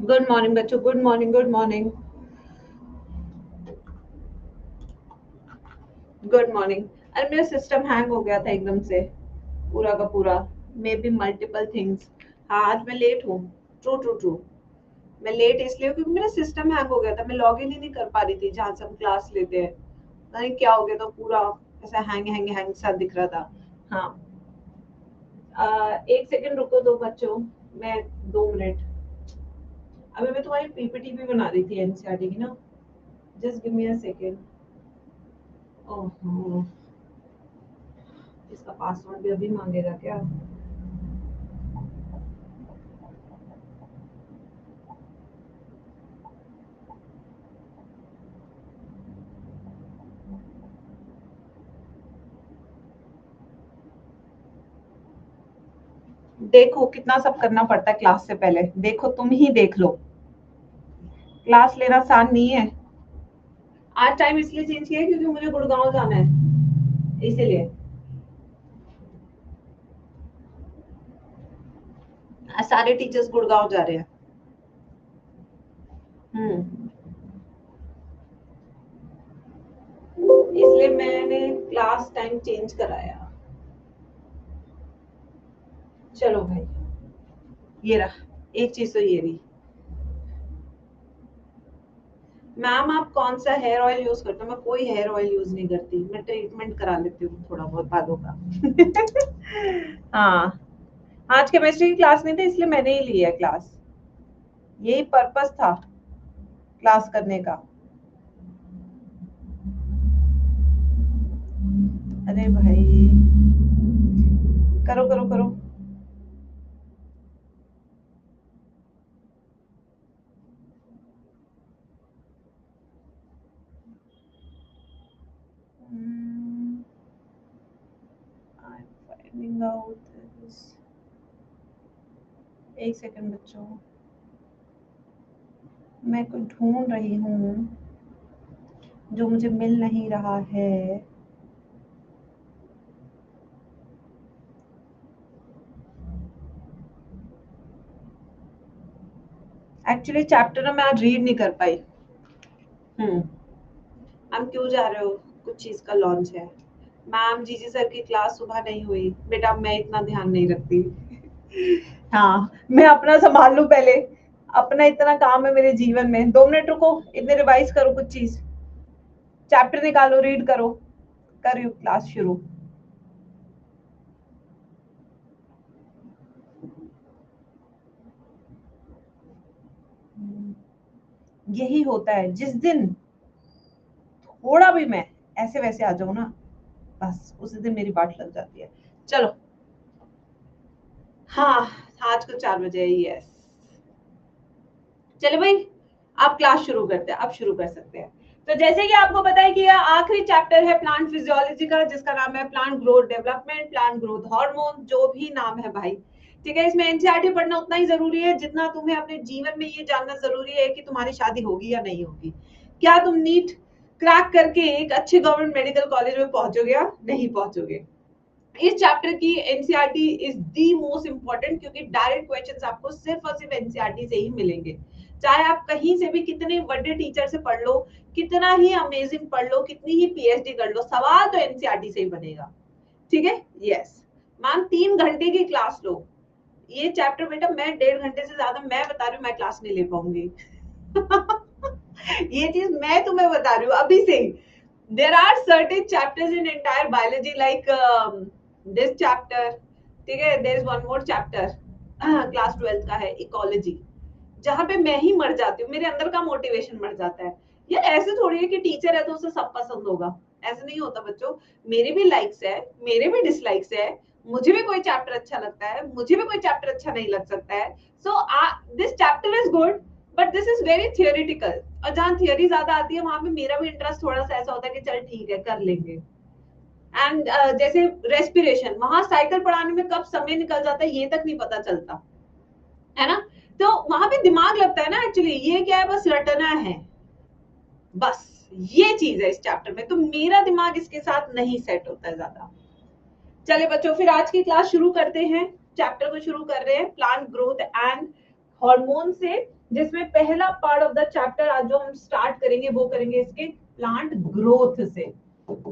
Good morning बच्चों, good morning, good morning, good morning. अरे मेरा सिस्टम हैंग हो गया था एकदम से, पूरा का पूरा। May be multiple things. हाँ, आज मैं लेट हूँ। True true true. मैं लेट इसलिए हूँ क्योंकि मेरा सिस्टम हैंग हो गया था, मैं लॉग इन ही नहीं कर पा रही थी जहाँ से हम क्लास लेते हैं। पता नहीं क्या हो गया था, पूरा ऐसा हैंग हैंग हैंग सा दिख रहा था। हाँ। एक सेकंड रुको दो बच्चों, मैं 2 मिनट। अभी मैं तुम्हारी पीपीटी भी बना रही थी एनसीईआरटी की ना। Just give me a second. ओहो, इसका पासवर्ड भी अभी मांगेगा क्या? देखो कितना सब करना पड़ता है क्लास से पहले, देखो तुम ही देख लो। क्लास लेना आसान नहीं है। आज टाइम इसलिए चेंज किया है क्योंकि मुझे गुड़गांव जाना है, इसीलिए। आज सारे टीचर्स गुड़गांव जा रहे हैं। हम्म। इसलिए मैंने क्लास टाइम चेंज कराया। चलो भाई, ये रहा। एक चीज तो ये रही। मैम आप कौन सा हेयर ऑयल यूज करते हो? मैं कोई हेयर ऑयल यूज नहीं करती, मैं ट्रीटमेंट करा लेती हूँ थोड़ा बहुत बालों का। हाँ। आज केमिस्ट्री की क्लास नहीं थी इसलिए मैंने ही ली है क्लास। यही पर्पस था क्लास करने का। अरे भाई, करो करो करो। I'm finding out this. एक सेकंड बच्चों, मैं कुछ ढूंढ रही हूँ जो मुझे मिल नहीं रहा है। एक्चुअली चैप्टर ना मैं आज रीड नहीं कर पाई। मैम क्यों जा रहे हो? कुछ चीज का लॉन्च है। मैम जीजी सर की क्लास सुबह नहीं हुई। बेटा मैं इतना ध्यान नहीं रखती। हाँ, मैं अपना संभाल लूं पहले। अपना इतना काम है मेरे जीवन में। 2 मिनट रुको, इतने रिवाइज करो कुछ चीज। चैप्टर निकालो, रीड करो। कर रही हूँ क्लास शुरू। यही होता है जिस दिन थोड़ा भी मैं ऐसे वैसे आ जाऊं ना, बस उसी दिन मेरी बाट लग जाती है। चलो। हाँ, आज को 4 बजे ही है। चले भाई, आप क्लास शुरू करते हैं, आप शुरू कर सकते हैं। तो जैसे कि आपको पता है कि यह आखिरी चैप्टर है प्लांट फिजियोलॉजी का, जिसका नाम है plant growth development, plant growth hormone, जो भी नाम है भाई। ठीक है, इसमें एनसीईआरटी पढ़ना उतना ही जरूरी है जितना तुम्हें अपने जीवन में ये जानना जरूरी है कि तुम्हारी शादी होगी या नहीं होगी। क्या तुम नीट क्रैक करके एक अच्छे गवर्नमेंट मेडिकल कॉलेज में पहुंचोगे या नहीं पहुंचोगे। इस चैप्टर की NCERT is the most important, क्योंकि डायरेक्ट क्वेश्चंस आपको सिर्फ और सिर्फ एनसीईआरटी से ही मिलेंगे। चाहे आप कहीं से भी कितने बड़े टीचर से पढ़ लो, कितना ही अमेजिंग पढ़ लो, कितनी ही पीएचडी कर लो, सवाल तो एनसीईआरटी से ही बनेगा। ठीक है। यस मैम, 3 घंटे की क्लास लो। ये चैप्टर बेटा मैं 1.5 घंटे से ज्यादा मैं बता रही हूँ, मैं क्लास नहीं ले पाऊंगी। ये चीज मैं तुम्हें बता रही हूँ अभी से ही। There are certain chapters in entire biology like this chapter. ठीक है, there is one more chapter class 12th का है, इकोलॉजी, जहां पे मैं ही मर जाती हूँ, मेरे अंदर का मोटिवेशन मर जाता है। यार ऐसे थोड़ी है कि टीचर है तो उसे सब पसंद होगा। ऐसे नहीं होता बच्चों। मेरे भी लाइक्स है, मेरे भी डिसलाइक्स है। मुझे भी कोई चैप्टर अच्छा लगता है, मुझे भी कोई चैप्टर अच्छा नहीं लग सकता है। So this chapter is good, but this is very theoretical. और जहाँ थियोरी ज्यादा आती है वहां पे मेरा भी इंटरेस्ट थोड़ा सा ऐसा होता है कि चल ठीक है कर लेंगे। एंड जैसे रेस्पिरेशन, वहां साइकिल पढ़ाने में कब समय निकल जाता है ये तक नहीं पता चलता है ना। तो वहां पे दिमाग लगता है ना। एक्चुअली ये क्या है, बस रटना है, बस ये चीज है इस चैप्टर में। तो मेरा दिमाग इसके साथ नहीं सेट होता है ज्यादा। चले बच्चों, फिर आज की क्लास शुरू करते हैं। चैप्टर को शुरू कर रहे हैं प्लांट ग्रोथ एंड हार्मोन से। जिसमें पहला पार्ट ऑफ द चैप्टर आज जो हम स्टार्ट करेंगे वो करेंगे इसके प्लांट ग्रोथ से.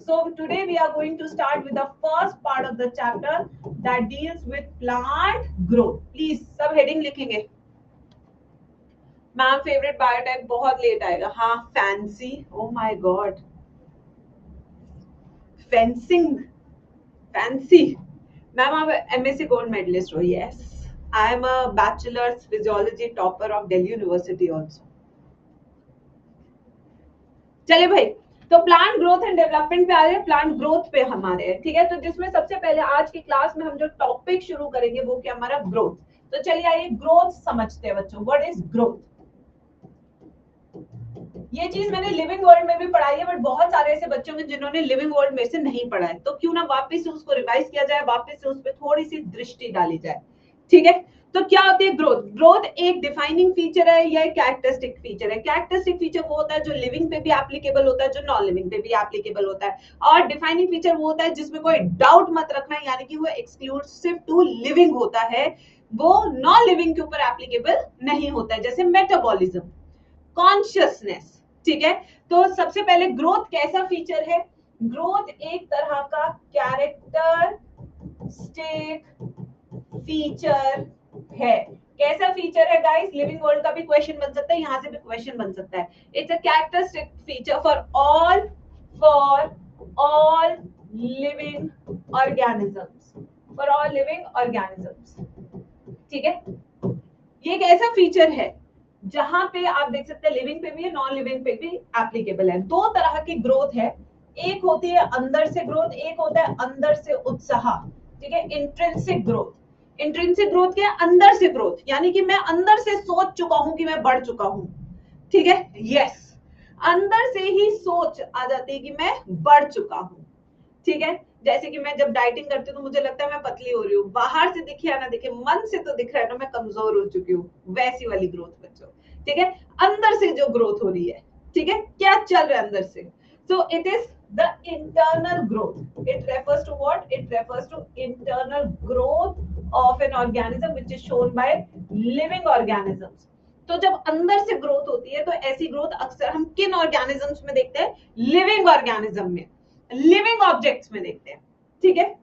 So today we are going to start with the first part of the chapter that deals with plant growth. Please सब heading लिखेंगे. मैम फेवरेट बायोटाइप बहुत लेट आएगा. हाँ fancy. Oh my God. Fencing. Fancy. Ma'am आप MSc gold medallist हो. Yes. I am a bachelor's physiology topper of Delhi University also. चलिए भाई, तो प्लांट ग्रोथ एंड डेवलपमेंट पे आ रहे हैं. प्लांट ग्रोथ पे हमारे हैं, ठीक है. तो जिसमें सबसे पहले आज की क्लास में हम जो टॉपिक शुरू करेंगे वो क्या हमारा ग्रोथ. तो चलिए आइए ग्रोथ समझते हैं बच्चों. What is growth? ये चीज मैंने लिविंग वर्ल्ड में भी पढ़ाई है, बट बहुत सारे ऐसे बच्चों में जिन्होंने लिविंग वर्ल्ड में से नहीं पढ़ा है, तो क्यों ना वापस से उसको रिवाइज किया जाए, वापस से उस पर थोड़ी सी दृष्टि डाली जाए. ठीक है. तो क्या होती है ग्रोथ? ग्रोथ एक डिफाइनिंग फीचर है या एक कैरेक्टरिस्टिक फीचर है. कैरेक्टरिस्टिक फीचर वो होता है जो लिविंग पे भी एप्लीकेबल होता है, जो नॉन लिविंग पे भी एप्लीकेबल होता है. और डिफाइनिंग फीचर वो होता है जिसमें कोई डाउट मत रखना, यानी कि वो एक्सक्लूसिव टू लिविंग होता है, वो नॉन लिविंग के ऊपर एप्लीकेबल नहीं होता है. जैसे मेटाबॉलिज्म, कॉन्शियसनेस. ठीक है. तो सबसे पहले ग्रोथ कैसा फीचर है? ग्रोथ एक तरह का कैरेक्टर स्टेट फीचर है. कैसा फीचर है गाइस? लिविंग वर्ल्ड का भी क्वेश्चन बन सकता है, यहां से भी क्वेश्चन बन सकता है. It's a characteristic feature for all living organisms. For all living organisms. ठीक है. ये एक ऐसा फीचर है जहां पे आप देख सकते हैं लिविंग पे भी है, नॉन लिविंग पे भी एप्लीकेबल है. दो तरह की ग्रोथ है. एक होती है अंदर से ग्रोथ, एक होता है अंदर से उत्साह. ठीक है. Intrinsic growth. इंट्रिंसिक ग्रोथ क्या है? अंदर से ग्रोथ, यानी कि मैं अंदर से सोच चुका हूं कि मैं बढ़ चुका हूं. ठीक है. यस. अंदर से ही सोच आ जाती है कि मैं बढ़ चुका हूं. ठीक है. जैसे कि मैं जब डाइटिंग करती हूँ तो मुझे लगता है मैं पतली हो रही हूँ. बाहर से दिखे या ना दिखे, मन से तो दिख रहा है ना मैं कमजोर हो चुकी हूँ. वैसी वाली ग्रोथ बच्चों. ठीक है. अंदर से जो ग्रोथ हो रही है. ठीक है. क्या चल रहा है अंदर से? So it is the internal growth. It refers to what? It refers to internal growth of an organism which is shown by living organisms. तो जब अंदर से ग्रोथ होती है तो ऐसी ग्रोथ अक्सर हम किन ऑर्गेनिजम्स में देखते हैं? लिविंग ऑर्गेनिज्म में, लिविंग ऑब्जेक्ट्स में देखते हैं. ठीक है.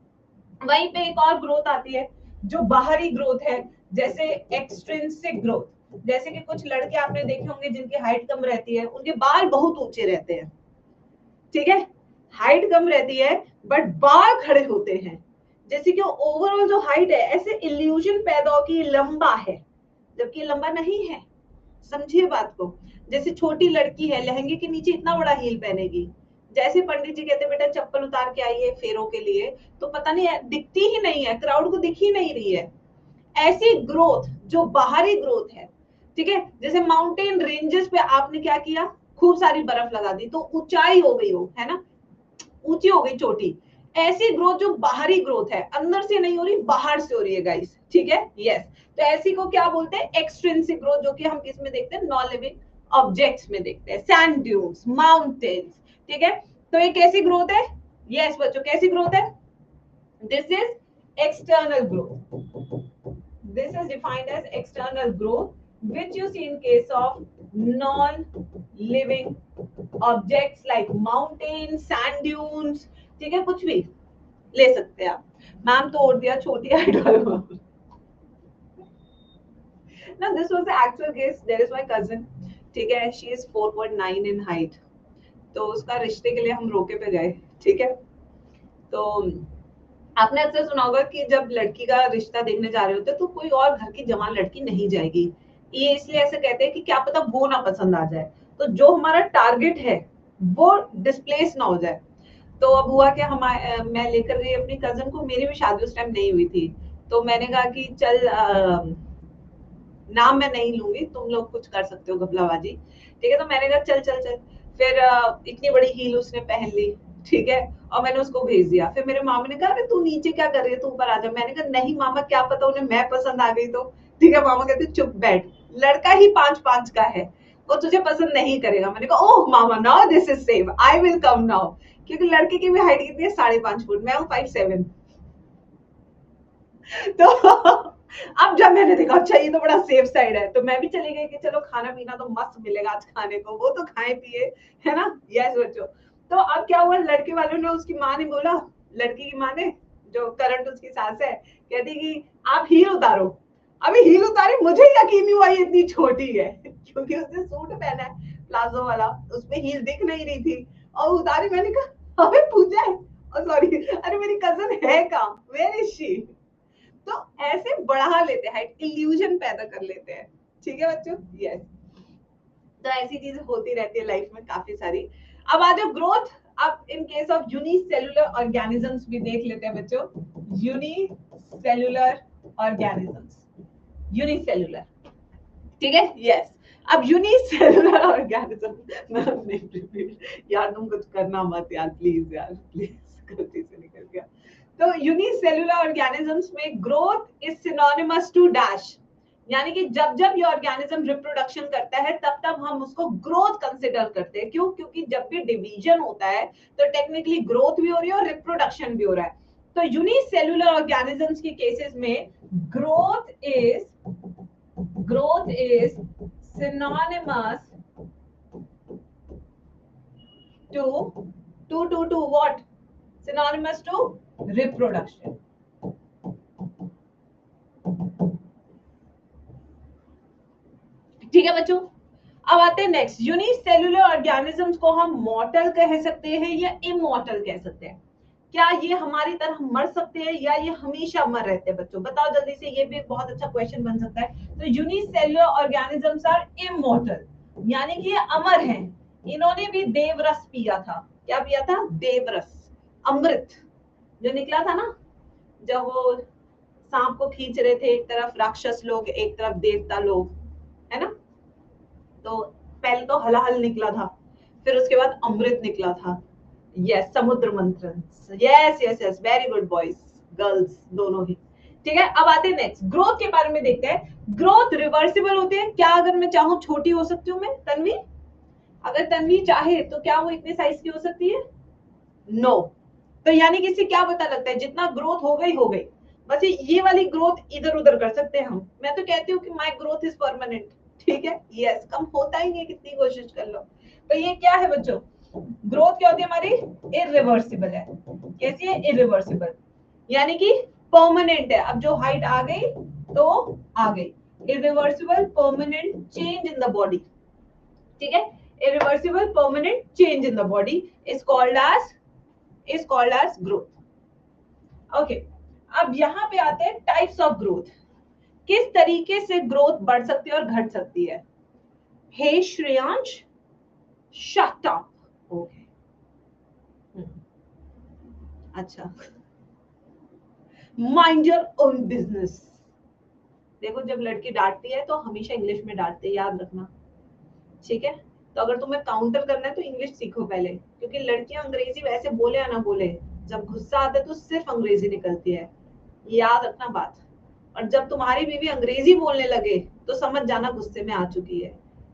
वहीं पे एक और ग्रोथ आती है जो बाहरी ग्रोथ है, जैसे एक्सट्रिंसिक ग्रोथ. जैसे कि कुछ लड़के आपने देखे होंगे जिनकी हाइट कम रहती है, उनके बाल बहुत ऊंचे रहते हैं. ठीक है. हाइट कम रहती है बट बाल खड़े होते हैं. जैसे कि ओवरऑल जो हाइट है ऐसे इल्यूजन पैदा हो कि लंबा है, जबकि लंबा नहीं है. समझिए बात को. जैसे छोटी लड़की है, लहंगे के नीचे इतना बड़ा हील पहनेगी. जैसे पंडित जी कहते बेटा चप्पल उतार के आइए फेरों के लिए, तो पता नहीं है, दिखती ही नहीं है, क्राउड को दिख ही नहीं रही है. ऐसी ग्रोथ जो बाहरी ग्रोथ है. ठीक है. जैसे माउंटेन रेंजेस पे आपने क्या किया? खूब सारी बर्फ लगा दी तो ऊंचाई हो गई हो, है ना, ऊंची हो गई चोटी. ऐसी ग्रोथ जो बाहरी ग्रोथ है, अंदर से नहीं हो रही, बाहर से हो रही है गाइस. ठीक है. यस. तो ऐसी को क्या बोलते हैं? एक्सट्रिंसिक ग्रोथ, जो कि हम किस में देखते हैं? नॉन लिविंग ऑब्जेक्ट्स में देखते हैं. Sand dunes, mountains. ठीक है. तो ये कैसी ग्रोथ है? यस बच्चों, कैसी ग्रोथ है? This is external growth. This is defined as external growth, which you see in case of non-living objects like mountains, sand dunes. ठीक है. कुछ भी ले सकते हैं आप. मैम तो और दिया छोटी हाइट वाला. Now this was the actual case. There is my cousin. ठीक है. She is 4.9 in height. तो उसका रिश्ते के लिए हम रोके पे गए. ठीक है. तो आपने अक्सर सुना होगा कि जब लड़की का रिश्ता देखने जा रहे होते तो कोई और घर की जवान लड़की नहीं जाएगी. ये इसलिए ऐसे कहते हैं कि क्या पता वो ना पसंद आ जाए, तो जो हमारा टारगेट है वो डिस्प्लेस ना हो जाए. तो अब हुआ कि मैं लेकर गई अपनी कजन को. मेरी भी शादी उस टाइम नहीं हुई थी, तो मैंने कहा कि चल नाम मैं नहीं लूंगी, तुम लोग कुछ कर सकते हो घपलाबाजी. ठीक है. तो मैंने कहा चल चल चल. फिर इतनी बड़ी हील उसने पहन ली. ठीक है. और मैंने उसको भेज दिया. फिर मेरे मामा ने कहा अरे तू नीचे क्या कर रही है, तू ऊपर आ जा. मैंने कहा नहीं मामा, क्या पता उन्हें मैं पसंद आ गई तो. ठीक है. मामा कहते चुप बैठ, लड़का ही 5'5" का है, वो तुझे पसंद नहीं करेगा. मैंने कहा ओह मामा, now this is safe, I will come now. क्योंकि लड़के की भी हाइट कितनी है? 5.5 फुट. मैं हूँ 5'7". तो अब जब मैंने देखा अच्छा ये तो बड़ा सेफ साइड है, तो मैं भी चली गई कि चलो खाना पीना तो मस्त मिलेगा आज खाने को, वो तो खाए पिए, है ना। यस बच्चों। तो अब क्या हुआ, लड़के वालों ने, उसकी माँ ने बोला, लड़की की माँ ने, जो करंट उसकी सास है, कहती कि आप हील उतारो। अभी हील उतारी, मुझे यकीन नहीं हुआ ये इतनी छोटी है, क्योंकि उसने सूट पहना है प्लाजो वाला, उसमें हील दिख नहीं रही थी, और उतारी, मैंने कहा अबे पूजा है, सॉरी, अरे मेरी कजन है कहाँ, वेयर इज शी। तो ऐसे बढ़ा लेते हैं, इल्यूजन पैदा कर लेते हैं। ठीक है बच्चों, यस। तो ऐसी चीजें होती रहती है लाइफ में काफी सारी। अब आ जाओ ग्रोथ। अब इन केस ऑफ यूनिसेल्युलर ऑर्गेनिजम्स भी देख लेते हैं बच्चों। यूनिसेल्युलर ऑर्गेनिजम्स, यूनिसेल्युलर, ठीक है, यस। अब यूनिसेल्युलर ऑर्गेनिज्म, यार तुम कुछ करना मत यार, प्लीज यार, प्लीज, गलती से निकल गया। तो यूनिसेल्युलर ऑर्गेनिजम्स में growth is synonymous to dash, यानी कि जब जब ये ऑर्गेनिज्म रिप्रोडक्शन करता है तब तब हम उसको ग्रोथ कंसिडर करते हैं। क्यों? क्योंकि जब भी डिवीजन होता है तो टेक्निकली ग्रोथ भी हो रही है और रिप्रोडक्शन भी हो रहा है। तो यूनिसेल्युलर ऑर्गेनिजम्स के केसेस में growth is synonymous to what? Synonymous to reproduction. ठीक है बच्चों। अब आते हैं नेक्स्ट, यूनिसेल्युलर ऑर्गेनिजम्स को हम मॉर्टल कह सकते हैं या इमॉर्टल कह सकते हैं। क्या ये हमारी तरह मर सकते हैं या ये हमेशा मर रहते हैं? बच्चों बताओ जल्दी से, ये भी एक बहुत अच्छा क्वेश्चन बन सकता है। तो यूनिसेल्युलर ऑर्गेनिजम्स आर इमॉर्टल, यानी कि ये अमर हैं। इन्होंने भी देवरस पिया था। क्या पिया था? देवरस, अमृत जो निकला था ना, जब वो सांप को खींच रहे थे, एक तरफ राक्षस लोग एक तरफ देवता लोग, है ना। तो पहले तो हलाहल निकला था, फिर उसके बाद अमृत निकला था। यस, समुद्र मंथन। Yes yes yes, very good boys girls दोनों ही। ठीक है, अब आते हैं नेक्स्ट, ग्रोथ के बारे में देखते हैं। ग्रोथ रिवर्सिबल होती है क्या? अगर मैं चाहूं छोटी हो सकती हूँ मैं, तन्वी, अगर तन्वी चाहे तो क्या वो इतने साइज की हो सकती है? No no. तो यानी कि इससे क्या पता लगता है, जितना ग्रोथ हो गई, बस ये वाली ग्रोथ इधर उधर कर सकते हैं हम। मैं तो कहती हूँ कि माई ग्रोथ इज परमानेंट। ठीक है, यस, कम होता ही नहीं, कितनी कोशिश कर लो। तो ये क्या है बच्चों, ग्रोथ क्या होती है हमारी? इरिवर्सिबल है। कैसी है? इरिवर्सिबल, यानी कि परमानेंट है। अब जो हाइट आ गई तो आ गई। Irreversible permanent change in the body. ठीक है, irreversible permanent change in the body is called as growth. Okay, अब यहाँ पे आते हैं टाइप्स ऑफ ग्रोथ। किस तरीके से ग्रोथ बढ़ सकती है और घट सकती है? हे श्रेयांश, शट अप। ओके, अच्छा, माइंड योर ओन बिजनेस। देखो जब लड़की डांटती है तो हमेशा इंग्लिश में डांटते हैं, याद रखना। ठीक है, तो अगर तुम्हें काउंटर करना है तो इंग्लिश सीखो पहले, क्योंकि लड़कियां अंग्रेजी वैसे बोले या ना बोले, जब गुस्सा आता है तो सिर्फ अंग्रेजी निकलती है। याद रखना बात। और जब तुम्हारी बीवी अंग्रेजी बोलने लगे तो समझ जाना गुस्से में आ चुकी है,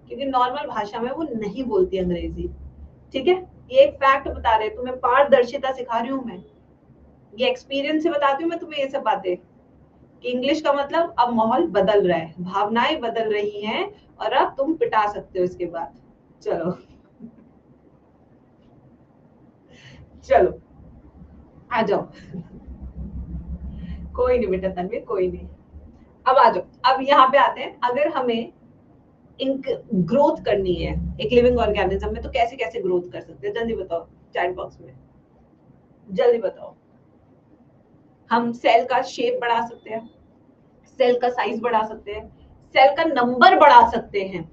क्योंकि नॉर्मल भाषा में वो नहीं बोलती अंग्रेजी। ठीक है, ये एक फैक्ट बता रहे, तुम्हें पारदर्शिता सिखा रही हूँ मैं, ये एक्सपीरियंस से बताती हूँ मैं तुम्हें ये सब बातें, कि इंग्लिश का मतलब अब माहौल बदल रहा है, भावनाएं बदल रही हैं, और अब तुम पिटा सकते हो इसके बाद। चलो चलो आ जाओ, कोई नहीं बेटा तन्वी, कोई नहीं। अब आ जाओ, अब यहाँ पे आते हैं, अगर हमें इनक ग्रोथ करनी है एक लिविंग ऑर्गेनिज्म में तो कैसे कैसे ग्रोथ कर सकते हैं? जल्दी बताओ चैट बॉक्स में, जल्दी बताओ। हम सेल का शेप बढ़ा सकते हैं, सेल का साइज बढ़ा सकते हैं, सेल का नंबर बढ़ा सकते हैं,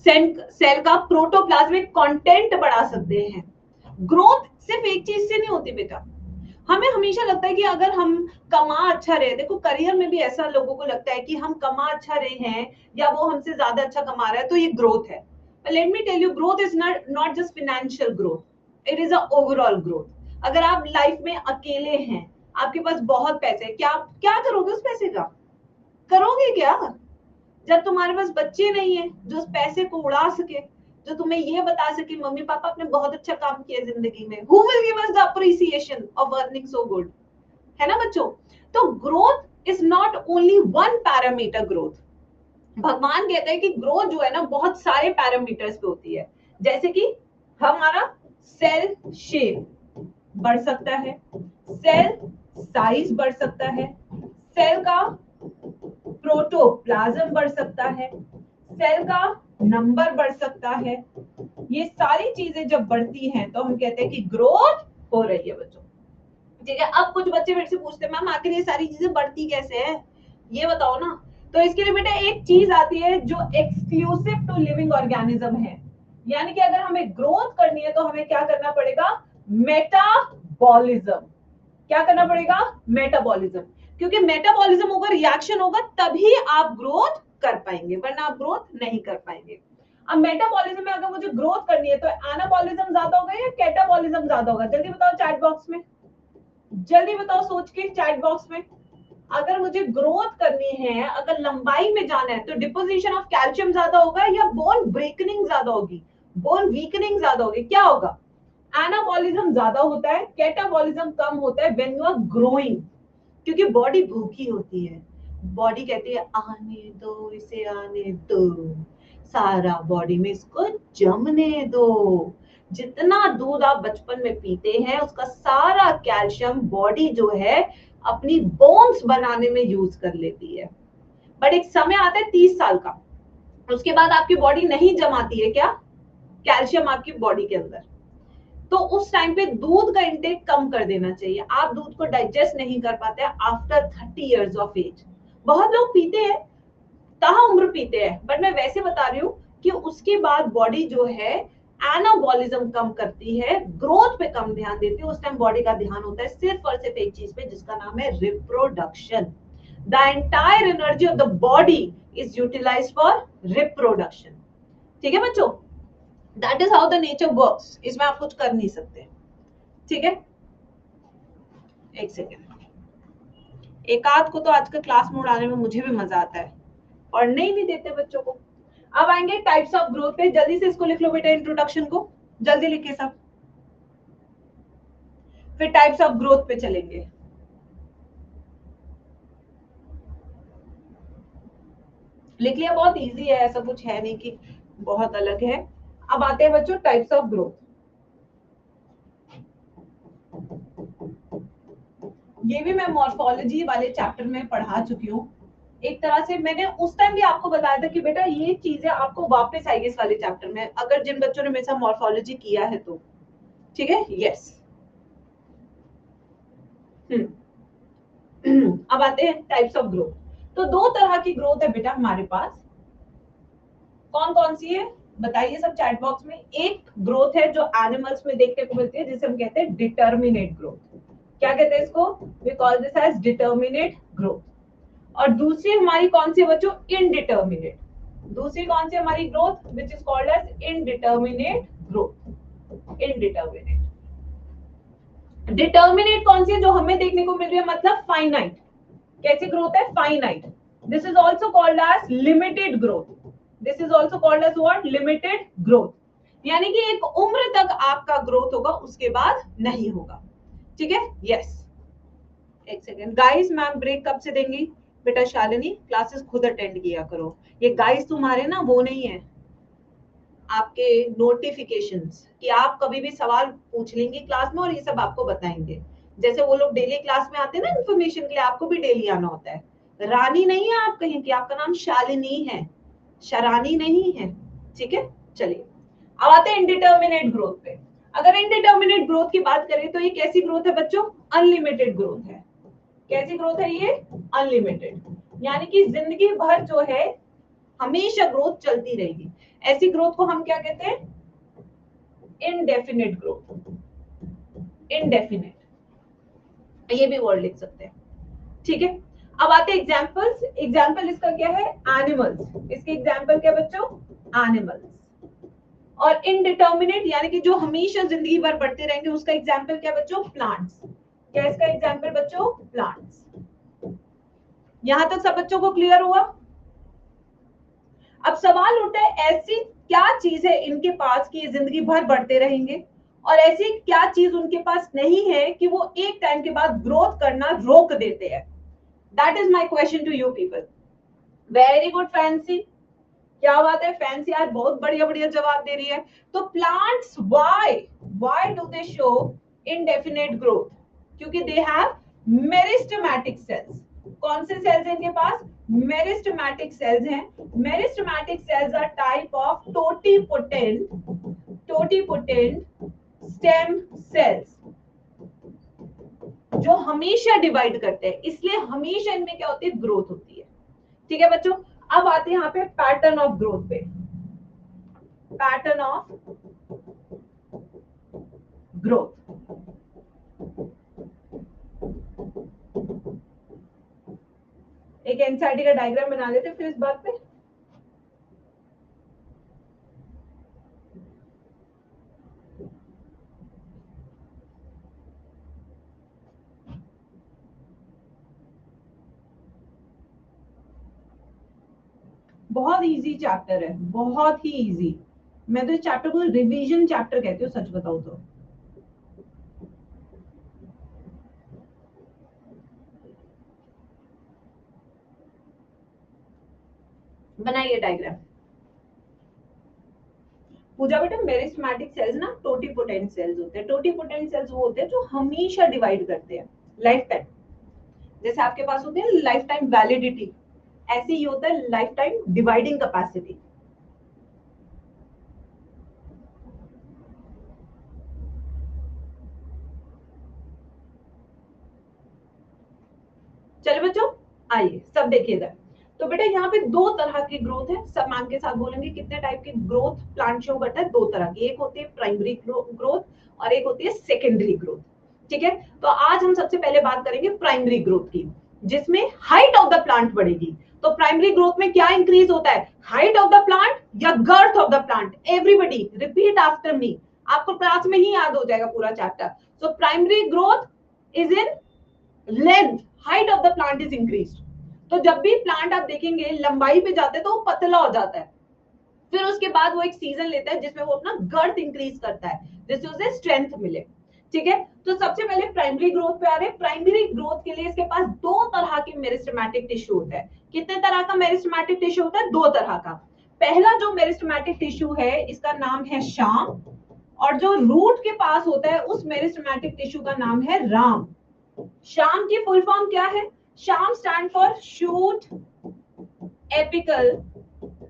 सेल का प्रोटोप्लाज्मिक कंटेंट बढ़ा सकते हैं। ग्रोथ सिर्फ एक चीज से नहीं होती बेटा। हमें हमेशा लगता है कि अगर हम कमा अच्छा रहे, देखो करियर में भी ऐसा लोगों को लगता है कि हम कमा अच्छा रहे हैं या वो हमसे ज्यादा अच्छा कमा रहा है तो ये ग्रोथ है। Let me tell you, growth is not just financial growth, it is a overall growth. अगर आप लाइफ में अकेले हैं, आपके पास बहुत पैसे, क्या क्या करोगे उस पैसे का? करोगे क्या? जब तुम्हारे पास बच्चे नहीं है जो उस पैसे को उड़ा सके, जो तुम्हें ये बता सके मम्मी पापा आपने बहुत अच्छा काम किया जिंदगी में, who will give us the appreciation of earning so good? है ना बच्चों। तो growth is not only one parameter growth. भगवान कहते हैं कि ग्रोथ जो है ना बहुत सारे पैरामीटर्स पे होती है, जैसे कि हमारा सेल शेप बढ़ सकता है, सेल साइज बढ़ सकता है, सेल का प्रोटोप्लाज्म बढ़ सकता है, सेल का नंबर बढ़ सकता है। ये सारी चीजें जब बढ़ती हैं तो हम कहते हैं कि ग्रोथ हो रही है बच्चों। ठीक है, अब कुछ बच्चे मेरे से पूछते हैं मैम आखिर ये सारी चीजें बढ़ती कैसे है, ये बताओ ना। तो इसके लिए बेटा एक चीज आती है जो एक्सक्लूसिव टू लिविंग ऑर्गेनिज्म है, यानी कि अगर हमें ग्रोथ करनी है तो हमें क्या करना पड़ेगा, मेटाबॉलिज्म। क्या करना पड़ेगा, मेटाबॉलिज्म, क्योंकि मेटाबॉलिज्म होगा, रिएक्शन होगा, तभी आप ग्रोथ कर पाएंगे, वरना आप ग्रोथ नहीं कर पाएंगे। अब मेटाबॉलिज्म में अगर मुझे ग्रोथ करनी है तो एनाबॉलिज्म ज्यादा होगा या कैटाबॉलिज्म ज्यादा होगा, जल्दी बताओ चैट बॉक्स में, जल्दी बताओ सोच के चैट बॉक्स में। अगर मुझे ग्रोथ करनी है, अगर लंबाई में जाना है तो डिपोजिशन ऑफ कैल्शियम ज्यादा होगा या बोन ब्रेकनिंग ज्यादा होगी, बोन वीकनिंग ज्यादा होगी, क्या होगा, एनाबॉलिज्म ज्यादा होता है, कैटाबॉलिज्म कम होता है व्हेन यू आर ग्रोइंग, क्योंकि बॉडी भूखी होती है, बॉडी कहती है आने दो इसे आने दो, सारा बॉडी में इसको जमने दो। जितना दूध आप बचपन में पीते हैं उसका सारा कैल्शियम बॉडी जो है अपनी बोन्स बनाने में यूज कर लेती है। बट एक समय आता है 30 साल का, उसके बाद आपकी बॉडी नहीं जमाती है क्या कैल्शियम आपकी बॉडी के अंदर, तो उस टाइम पे दूध का इंटेक कम कर देना चाहिए। आप दूध को डाइजेस्ट नहीं कर पाते आफ्टर 30 इयर्स ऑफ एज। बहुत लोग पीते हैं, कहाँ उम्र पीते हैं, बट मैं वैसे बता रही हूँ कि उसके बाद बॉडी जो है एनाबॉलिज्म कम करती है, ग्रोथ पे कम ध्यान देती है, उस टाइम बॉडी का ध्यान होता है सिर्फ और सिर्फ एक चीज पे जिसका नाम है reproduction. The entire energy of the body is utilised for reproduction. ठीक है बच्चों, that is how the nature works, इसमें आप कुछ कर नहीं सकते। ठीक है, एक सेकेंड, एक आध को तो आजकल क्लास में उड़ाने में मुझे भी मजा आता है, पढ़ने ही नहीं देते बच्चों को। अब आएंगे टाइप्स ऑफ ग्रोथ पे, जल्दी से इसको लिख लो बेटा, इंट्रोडक्शन को जल्दी लिखिए सब, फिर टाइप्स ऑफ ग्रोथ पे चलेंगे। लिख लिया, बहुत इजी है, ऐसा कुछ है नहीं कि बहुत अलग है। अब आते हैं बच्चों टाइप्स ऑफ ग्रोथ। ये भी मैं मॉर्फोलॉजी वाले चैप्टर में पढ़ा चुकी हूँ। एक तरह से मैंने उस टाइम भी आपको बताया था कि बेटा ये चीजें आपको वापस आएगी इस वाले चैप्टर में, अगर जिन बच्चों ने मेरे साथ मॉर्फोलॉजी किया है तो। ठीक है, यस। अब आते हैं टाइप्स ऑफ ग्रोथ। तो दो तरह की ग्रोथ है बेटा हमारे पास, कौन कौन सी है बताइए सब चैट बॉक्स में। एक ग्रोथ है जो एनिमल्स में देखने को मिलती है जिसे हम कहते हैं डिटर्मिनेट ग्रोथ। क्या कहते हैं इसको, we call this as determinate growth. और दूसरी हमारी कौन सी बच्चों, इनडिटर्मिनेट। दूसरी कौन सी हमारी growth, which is called as indeterminate growth. Indeterminate, determinate कौन सी है जो हमें देखने को मिल रही है, मतलब फाइनाइट। कैसी ग्रोथ है, finite. This is also called as limited growth. This is also called as what, limited growth. यानी कि एक उम्र तक आपका ग्रोथ होगा, उसके बाद नहीं होगा। ठीक है, यस। एक सेकेंड गाइस, मैम ब्रेक कब से देंगी बेटा, शालिनी क्लासेस खुद अटेंड किया करो। ये गाइस तुम्हारे ना वो नहीं है आपके नोटिफिकेशंस कि आप कभी भी सवाल पूछ लेंगे क्लास में और ये सब आपको बताएंगे। जैसे वो लोग डेली क्लास में आते हैं ना इन्फॉर्मेशन के लिए, आपको भी डेली आना होता है। रानी नहीं है आप कहीं की, आपका नाम शालिनी है, शरानी नहीं है। ठीक है, चलिए अब आते हैं इनडिटर्मिनेट ग्रोथ पे। अगर इनडिटर्मिनेट ग्रोथ की बात करें तो ये कैसी ग्रोथ है बच्चों, अनलिमिटेड ग्रोथ है। कैसी ग्रोथ है ये, अनलिमिटेड, यानी कि जिंदगी भर जो है हमेशा ग्रोथ चलती रहेगी। ऐसी ग्रोथ को हम क्या कहते हैं, इनडेफिनेट ग्रोथ। इनडेफिनेट, ये भी वर्ड लिख सकते हैं। ठीक है, अब आते हैं एग्जांपल्स। एग्जांपल इसका क्या है, एनिमल्स। इसके एग्जांपल क्या बच्चों, एनिमल्स। और इनडिटर्मिनेट यानी कि जो हमेशा जिंदगी भर बढ़ते रहेंगे, उसका एग्जांपल क्या बच्चों, प्लांट्स। क्या इसका एग्जांपल बच्चों, प्लांट्स। यहां तक सब बच्चों को क्लियर हुआ। अब सवाल उठता है ऐसी क्या चीज है इनके पास कि ये जिंदगी भर बढ़ते रहेंगे, और ऐसी क्या चीज उनके पास नहीं है कि वो एक टाइम के बाद ग्रोथ करना रोक देते हैं। That is my question to you people. Very good fancy. क्या बात है फैंसी, आज बहुत बढ़िया बढ़िया जवाब दे रही है. तो plants why do they show indefinite growth? क्योंकि दे हैव मेरिस्टेमेटिक सेल्स. कौन से सेल्स हैं इनके पास? मेरिस्टेमेटिक सेल्स हैं. Meristematic cells are type of totipotent stem cells जो हमेशा डिवाइड करते हैं, इसलिए हमेशा इनमें क्या होती है? ग्रोथ होती है. ठीक है बच्चों. अब आते हैं यहाँ पे पैटर्न ऑफ ग्रोथ पे. Pattern of growth. एक एनसीईआरटी का डायग्राम बना लेते हैं फिर इस बात पे. बहुत इजी चैप्टर है, बहुत ही इजी. मैं तो इस चैप्टर को रिवीजन चैप्टर कहती हूँ, सच बताऊं तो. बनाइए डायग्राम. पूजा बेटा मेरिस्टेमेटिक सेल्स ना टोटीपोटेंट सेल्स होते हैं. टोटीपोटेंट सेल्स वो होते हैं जो हमेशा डिवाइड करते हैं लाइफ टाइम. जैसे आपके पास होते हैं लाइफ टाइम वैलिडिटी, ऐसे ही होता है लाइफ टाइम डिवाइडिंग कैपेसिटी. चलो बच्चों आइए सब देखिए इधर. तो बेटा यहाँ पे दो तरह की ग्रोथ है. सब मैम के साथ बोलेंगे कितने टाइप की ग्रोथ प्लांट शो करता है. दो तरह की. एक होती है प्राइमरी ग्रोथ और एक होती है सेकेंडरी ग्रोथ. ठीक है. तो आज हम सबसे पहले बात करेंगे प्राइमरी ग्रोथ की, जिसमें हाइट ऑफ द प्लांट बढ़ेगी. तो प्राइमरी ग्रोथ में क्या इंक्रीज होता है? हाइट ऑफ द प्लांट या girth of the plant? Everybody repeat after me. आपको क्लास में ही याद हो जाएगा पूरा chapter. So primary growth is in length, height of the plant is increase. तो जब भी प्लांट आप देखेंगे लंबाई पे जाते हैं तो वो पतला हो जाता है. फिर उसके बाद वो एक सीजन लेता है जिसमें वो अपना गर्थ इंक्रीज करता है, जिससे उसे स्ट्रेंथ मिले. ठीक है. तो सबसे पहले प्राइमरी ग्रोथ पे आ रहे हैं. प्राइमरी ग्रोथ के लिए इसके पास दो तरह के मेरिस्टेमेटिक टिश्यू होता है. कितने तरह का मेरिस्टेमेटिक टिश्यू होता है? दो तरह का. पहला जो मेरिस्टेमेटिक टिश्यू है इसका नाम है शाम, और जो रूट के पास होता है उस मेरिस्टेमेटिक टिश्यू का नाम है राम. शाम की फुल फॉर्म क्या है? शाम stand for shoot apical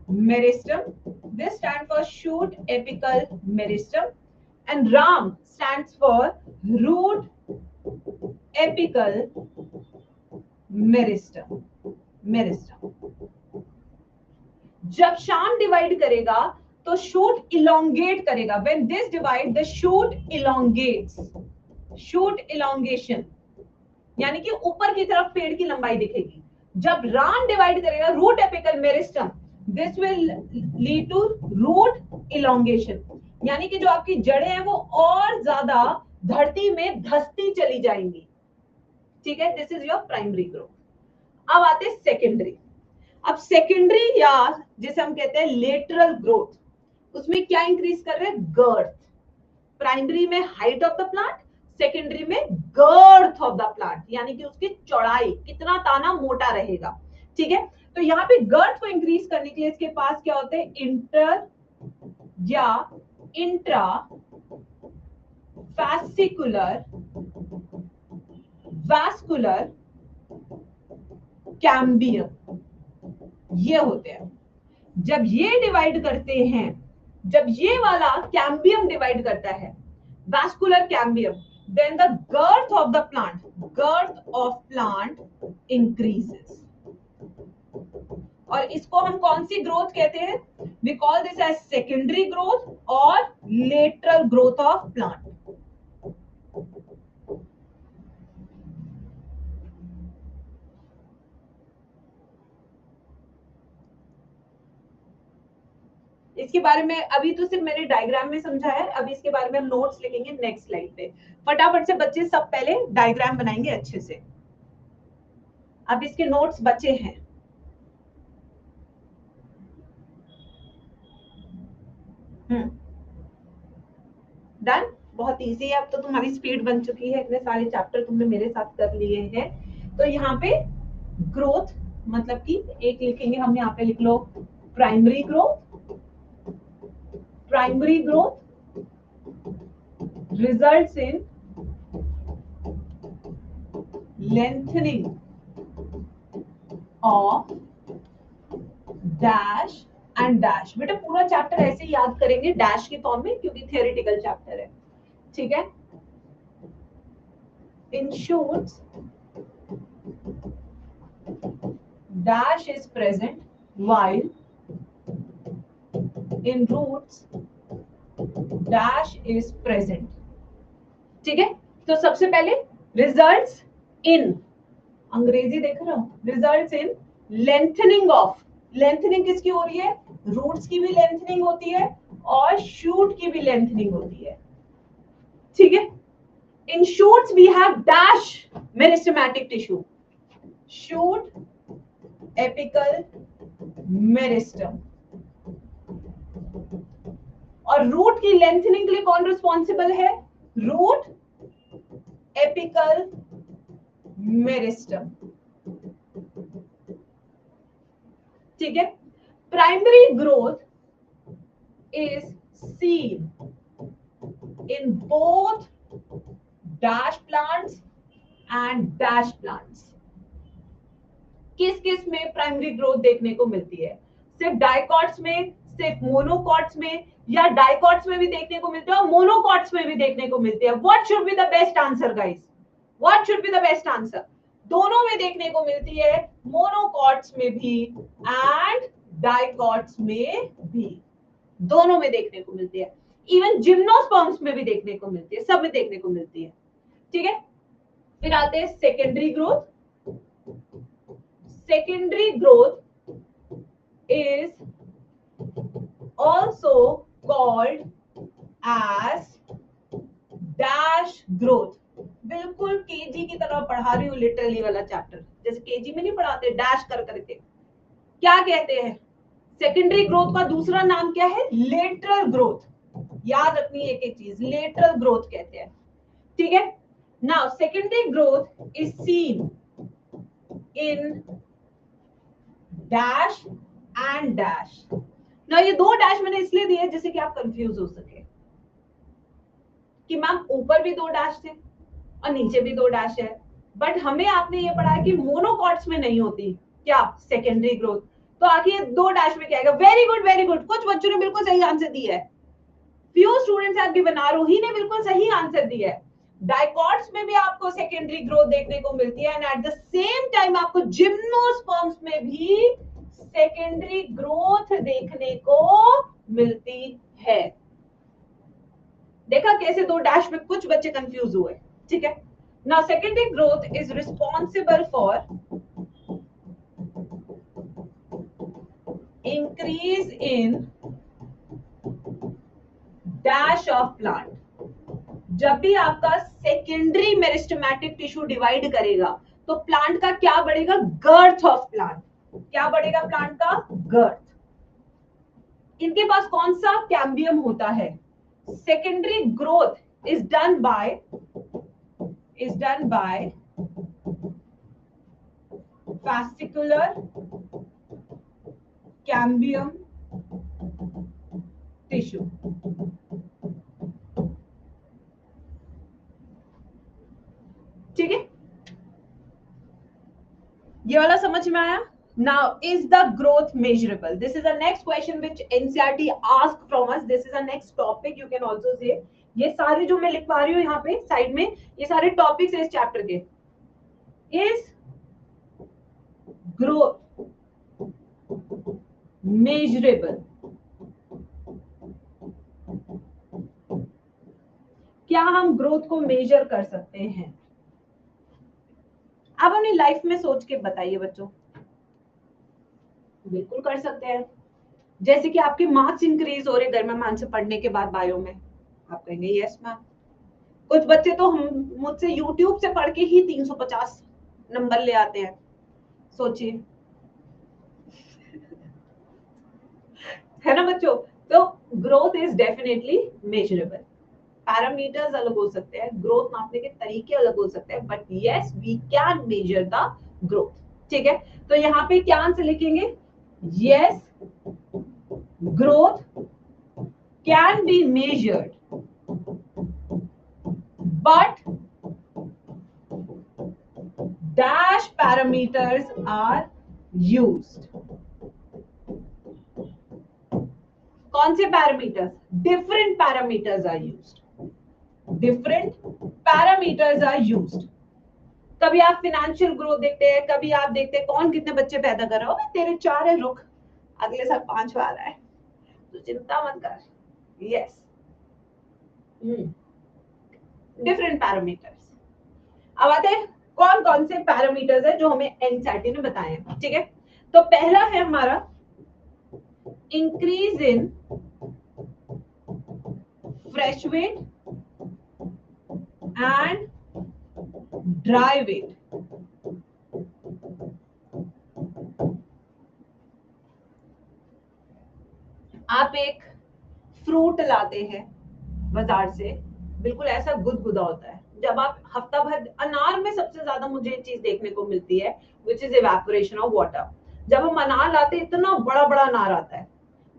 meristem. This stand for shoot apical meristem, and RAM stands for root apical meristem. जब शाम डिवाइड करेगा तो शूट इलोंगेट करेगा. When this divide, the shoot elongates. Shoot elongation यानी कि ऊपर की तरफ पेड़ की लंबाई दिखेगी. जब राम डिवाइड करेगा root apical meristem, this will lead to root elongation, यानी कि जो आपकी जड़ें हैं वो और ज्यादा धरती में धसती चली जाएंगी. ठीक है. This is your primary growth. अब आते हैं सेकेंडरी. अब सेकेंडरी या जिसे हम कहते हैं लेटरल ग्रोथ, उसमें क्या इंक्रीज कर रहे हैं? गर्थ. प्राइमरी में height of the plant, secondary में गर्थ ऑफ द प्लांट, यानी कि उसकी चौड़ाई, कितना ताना मोटा रहेगा. ठीक है. तो यहाँ पे गर्थ को इंक्रीज करने के लिए इसके पास क्या होते हैं? इंटर या इंट्रा फैसिकुलर वैस्कुलर कैम्बियम, ये होते हैं. जब ये डिवाइड करते हैं, जब ये वाला कैम्बियम डिवाइड करता है, vascular cambium, then the girth of the plant increases. और इसको हम कौन सी ग्रोथ कहते हैं? We call this as secondary growth और lateral growth of plant. इसके बारे में अभी तो सिर्फ मैंने डायग्राम में समझा है. अभी इसके बारे में हम नोट्स लिखेंगे नेक्स्ट स्लाइड पे. फटाफट से बच्चे सब पहले डायग्राम बनाएंगे अच्छे से. अब इसके नोट्स बचे हैं. डन. बहुत इजी है. अब तो तुम्हारी स्पीड बन चुकी है, इतने सारे चैप्टर तुमने मेरे साथ कर लिए हैं. तो यहाँ पे ग्रोथ मतलब कि एक लिखेंगे हम, यहाँ पे लिख लो primary growth. Primary growth results in lengthening of dash and dash. बेटा पूरा चैप्टर ऐसे ही याद करेंगे डैश के फॉर्म में, क्योंकि थियोरेटिकल चैप्टर है, ठीक है। In shoots dash is present while in roots dash is present। ठीक है, तो सबसे पहले रिजल्ट्स इन, अंग्रेजी देख रहे हो, results in lengthening of. Lengthening किसकी हो रही है? रूट्स की भी लेंथनिंग होती है और शूट की भी लेंथनिंग होती है, ठीक है। In shoots we have dash meristematic tissue, shoot apical meristem. और रूट की लेंथनिंग के लिए कौन रिस्पॉन्सिबल है? रूट एपिकल मेरिस्टम, ठीक है। Primary growth is seen in both dash plants and dash plants. किस किस में प्राइमरी ग्रोथ देखने को मिलती है? सिर्फ डाइकॉट्स में, सिर्फ मोनोकॉट्स में, या डाइकॉट्स में भी देखने को मिलती है और मोनोकॉट्स में भी देखने को मिलती है? What should be the best answer guys? What should be the best answer? दोनों में देखने को मिलती है, मोनोकॉट्स में भी एंड डाइकॉट्स में भी, दोनों में देखने को मिलती है। इवन जिम्नोस्पर्म्स में भी देखने को मिलती है, सब में देखने को मिलती है, ठीक है। फिर आते हैं secondary growth. Secondary growth is also called as dash growth। बिल्कुल केजी की तरह पढ़ा रही हूँ, लिटरली वाला चैप्टर, जैसे केजी में नहीं पढ़ाते डैश कर करके। क्या कहते हैं? सेकेंडरी ग्रोथ का दूसरा नाम क्या है? Lateral growth. याद रखनी है एक एक चीज, लेटरल ग्रोथ कहते हैं, ठीक है। Now secondary growth is seen in dash and dash. ना ये दो डैश मैंने इसलिए दिए जिससे कि आप कंफ्यूज हो सके कि मैम ऊपर भी दो डैश थे और नीचे भी दो डैश है, बट हमें आपने ये पढ़ा है कि मोनोकॉट्स में नहीं होती क्या सेकेंडरी ग्रोथ, तो आखिर ये दो डैश में क्या आएगा? वेरी गुड वेरी गुड, कुछ बच्चों ने बिल्कुल सही आंसर दिया है। फ्यू स्टूडेंट्स हैव गिवन, आरोही ने बिल्कुल सही आंसर दिया है। डाइकॉट्स में भी आपको सेकेंडरी ग्रोथ देखने को मिलती है and eight the same time आपको जिम्नोस्पर्म्स में भी सेकेंडरी ग्रोथ देखने को मिलती है। देखा कैसे दो डैश में कुछ बच्चे कंफ्यूज हुए, ठीक है। Now secondary growth is responsible for increase in dash of plant. जब भी आपका सेकेंडरी मेरिस्टेमेटिक टिश्यू डिवाइड करेगा तो प्लांट का क्या बढ़ेगा? Girth of plant. क्या बढ़ेगा प्लांट का? गर्थ। इनके पास कौन सा कैम्बियम होता है? Secondary growth is done by fascicular cambium tissue। ठीक है, ये वाला समझ में आया? Now, is the growth measurable? This is the next question which NCERT asked from us. This is the next topic. You can also say ये सारे जो मैं लिख पा रही हूँ यहाँ पे साइड में, ये सारे टॉपिक्स है इस चैप्टर के। Is growth measurable? क्या हम ग्रोथ को मेजर कर सकते हैं? आप अपनी लाइफ में सोच के बताइए बच्चों। बिल्कुल कर सकते हैं। जैसे कि आपके मार्क्स इंक्रीज हो रहे गर्मा मान से पढ़ने के बाद बायो में, आप कहेंगे यस मैम। कुछ बच्चे तो हम मुझसे यूट्यूब से पढ़ के ही 350 नंबर ले आते हैं, सोचिए, है ना बच्चों। तो growth is definitely measurable. Parameters अलग हो सकते हैं, ग्रोथ मापने के तरीके अलग हो सकते हैं, but yes we can measure the growth, ठीक है, तो यहाँ पे क्या आंसर लिखेंगे? Yes, growth can be measured but dash parameters are used. कौन से parameters? Different parameters are used, different parameters are used. कभी आप फाइनेंशियल ग्रोथ देखते हैं, कभी आप देखते हैं कौन कितने बच्चे पैदा कर रहा हो, तेरे 4 है, रुक अगले साल 5 आ रहा है, तो चिंता मत कर। Yes, different parameters. अब आते हैं कौन कौन से पैरामीटर्स है जो हमें एनसीईआरटी ने बताए हैं। ठीक है, तो पहला है हमारा increase in fresh weight and dry weight. आप एक फ्रूट लाते हैं बाजार से, बिल्कुल ऐसा गुदगुदा होता है, जब आप हफ्ता भर, अनार में सबसे ज्यादा मुझे चीज देखने को मिलती है which is evaporation of water. जब हम अनार लाते हैं इतना बड़ा बड़ा अनार आता है,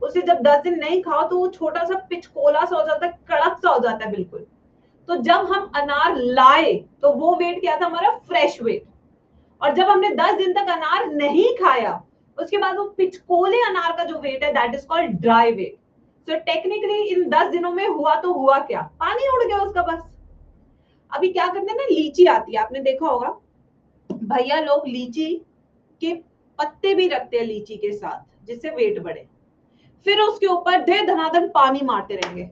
उसे जब 10 दिन नहीं खाओ तो वो छोटा सा पिचकोला सा हो जाता है, कड़क सा हो जाता है बिल्कुल। तो जब हम अनार लाए तो वो वेट क्या था हमारा? Fresh weight. और जब हमने 10 दिन तक अनार नहीं खाया उसके बाद वो पिचकोले अनार का जो वेट है that is called dry weight. तो टेक्निकली इन 10 दिनों में हुआ तो हुआ क्या? पानी उड़ गया उसका बस। अभी क्या करते हैं ना, लीची आती है, आपने देखा होगा भैया लोग लीची के पत्ते भी रखते हैं लीची के साथ जिससे वेट बढ़े, फिर उसके ऊपर दे धनाधन पानी मारते रहेंगे।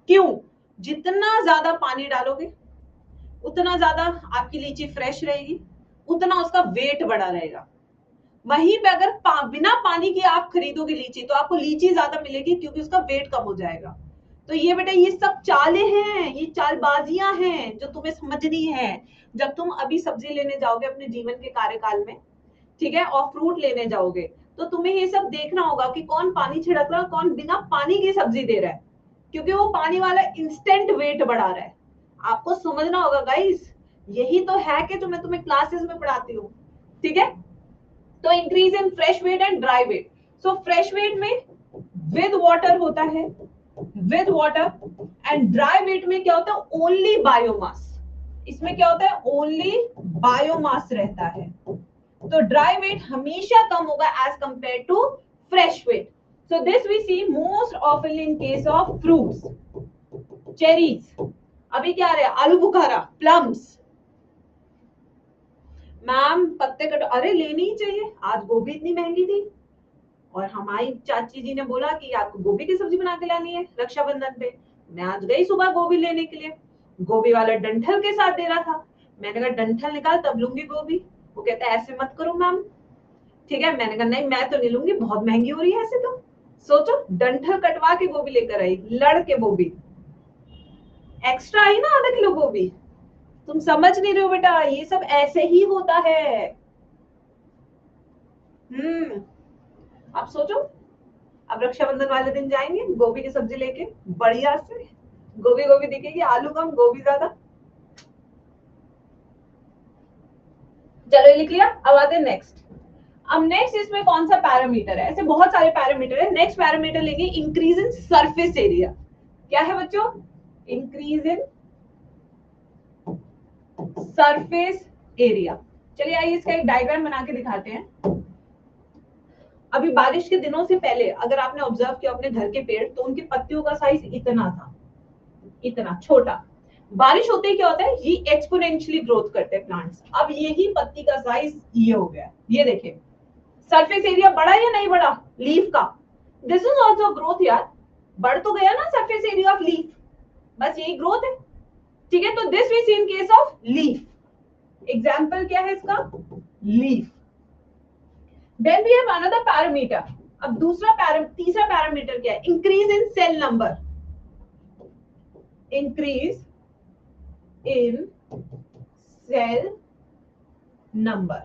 क्यों? जितना ज्यादा पानी डालोगे उतना ज्यादा आपकी लीची फ्रेश रहेगी, उतना उसका वेट बढ़ा रहेगा। वहीं पे अगर बिना पानी के आप खरीदोगे लीची तो आपको लीची ज्यादा मिलेगी क्योंकि उसका वेट कम हो जाएगा। तो ये बेटा ये सब चालें हैं, ये चालबाजियां हैं जो तुम्हें समझनी है जब तुम अभी सब्जी लेने जाओगे अपने जीवन के कार्यकाल में, ठीक है, और फ्रूट लेने जाओगे तो तुम्हें ये सब देखना होगा कि कौन पानी छिड़क रहा है, कौन बिना पानी की सब्जी दे रहा है, क्योंकि वो पानी वाला इंस्टेंट वेट बढ़ा रहा है। आपको समझना होगा गाइस, यही तो है कि जो मैं तुम्हें क्लासेस में पढ़ाती हूँ। ठीक है, तो increase in fresh weight and dry weight. So fresh weight में विद वाटर होता है, with water, and dry weight में क्या होता है? Only biomass. इसमें क्या होता है? ओनली बायोमास रहता है। तो ड्राई वेट हमेशा कम होगा as compare to fresh weight. So this we see most often in case of fruits, cherries, अभी क्या रहे? आलू बुखारा, प्लम्स। मैम पत्ते कट, अरे लेनी ही चाहिए, आज गोभी इतनी महंगी थी और हमारी चाची जी ने बोला कि आपको गोभी की सब्जी बना के लानी है रक्षाबंधन पे। मैं आज गई सुबह गोभी लेने के लिए, गोभी वाला डंठल के साथ दे रहा था। मैंने कहा डंठल निकाल तब लूंगी गोभी। वो कहता है ऐसे मत करो मैम। ठीक है, मैंने कहा नहीं मैं तो नहीं लूंगी, बहुत महंगी हो रही है ऐसे तो। सोचो, डंठल कटवा के गोभी लेकर आई, लड़ के गोभी एक्स्ट्रा आई ना, आधा किलो गोभी। तुम समझ नहीं रहे हो बेटा, ये सब ऐसे ही होता है। आप सोचो, अब रक्षाबंधन वाले दिन जाएंगे गोभी की सब्जी लेके, बढ़िया से गोभी गोभी दिखेगी, आलू कम गोभी ज्यादा। चलो लिख लिया, अब आते हैं नेक्स्ट। अब नेक्स्ट इसमें कौन सा पैरामीटर है? ऐसे बहुत सारे पैरामीटर है। नेक्स्ट पैरामीटर लेंगे इंक्रीज इन सरफेस एरिया। क्या है बच्चों? Increase in surface area. चलिए आइए इसका एक डायग्राम बना के दिखाते हैं। अभी बारिश के दिनों से पहले अगर आपने ऑब्जर्व किया अपने घर के पेड़, तो उनके पत्तियों का साइज इतना था, इतना छोटा। बारिश होते ही क्या होता है? ये एक्सपोनेंशियली ग्रोथ करते हैं प्लांट्स। अब यही पत्ती का साइज ये हो गया, ये देखिए सरफेस एरिया बढ़ा या नहीं बढ़ा लीफ का? दिस इज ऑल्सो ग्रोथ यार, बढ़ तो गया ना सरफेस एरिया ऑफ लीफ, बस यही ग्रोथ है। ठीक है, तो this we see in case of leaf. Example क्या है इसका? Leaf. Then we have another parameter. अब तीसरा पैरामीटर क्या है? Increase in cell number. Increase in cell number.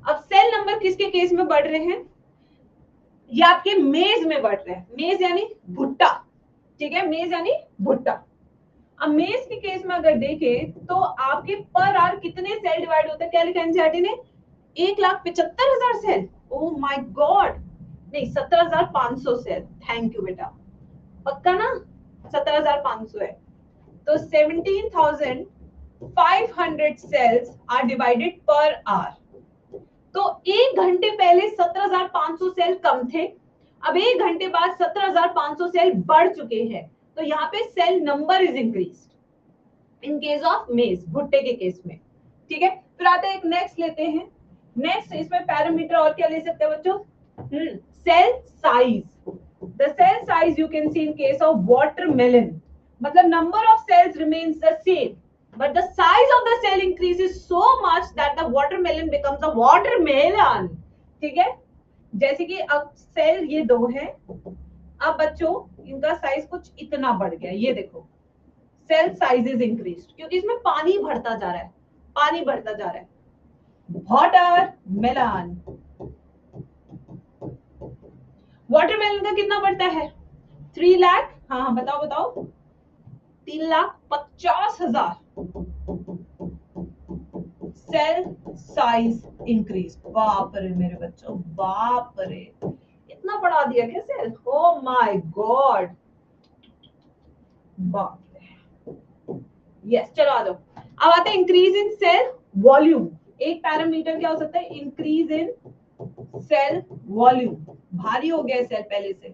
अब सेल नंबर किसके केस में बढ़ रहे हैं? ये आपके मेज में बढ़ रहे हैं। मेज यानी भुट्टा, ठीक है, मेज यानी भुट्टा। अमेज के केस में अगर देखें तो आपके पर आवर कितने सेल डिवाइड होते हैं, क्या लिखा एनसीईआरटी ने? 1,75,000 सेल। ओ माय गॉड, नहीं 17,500 सेल। थैंक यू बेटा, पक्का ना 17,500 है। तो 17,500 cells are divided per hour। तो एक घंटे पहले 17,500 सेल कम थे, अब एक घंटे बाद 17,500 सेल बढ़ चुके हैं। तो यहाँ पे cell number is increase in case of maize, भुट्टे के केस में। ठीक है, फिर आते हैं एक नेक्स्ट लेते हैं। नेक्स्ट इसमें पैरामीटर और क्या ले सकते हैं बच्चों? Cell size. The cell size you can see in case of watermelon, मतलब number of cells remains the same but the size of the cell increases so much that the watermelon becomes a watermelon। ठीक है, जैसे कि अब cell ये दो है, अब बच्चों इनका साइज कुछ इतना बढ़ गया, ये देखो सेल साइज इज इंक्रीज, क्योंकि इसमें पानी भरता जा रहा है, पानी भरता जा रहा है। वाटरमेलन, वाटरमेलन का कितना बढ़ता है? 3 लाख, हाँ बताओ बताओ, 3,50,000 सेल साइज इंक्रीज। बाप रे मेरे बच्चों, बाप रे, इतना बढ़ा दिया क्या सेल? ओ माय गॉड, बाप रे। यस, चलो आ जाओ। अब आते हैं इंक्रीज इन सेल वॉल्यूम। एक पैरामीटर क्या हो सकता है? इंक्रीज इन सेल वॉल्यूम, भारी हो गया सेल पहले से।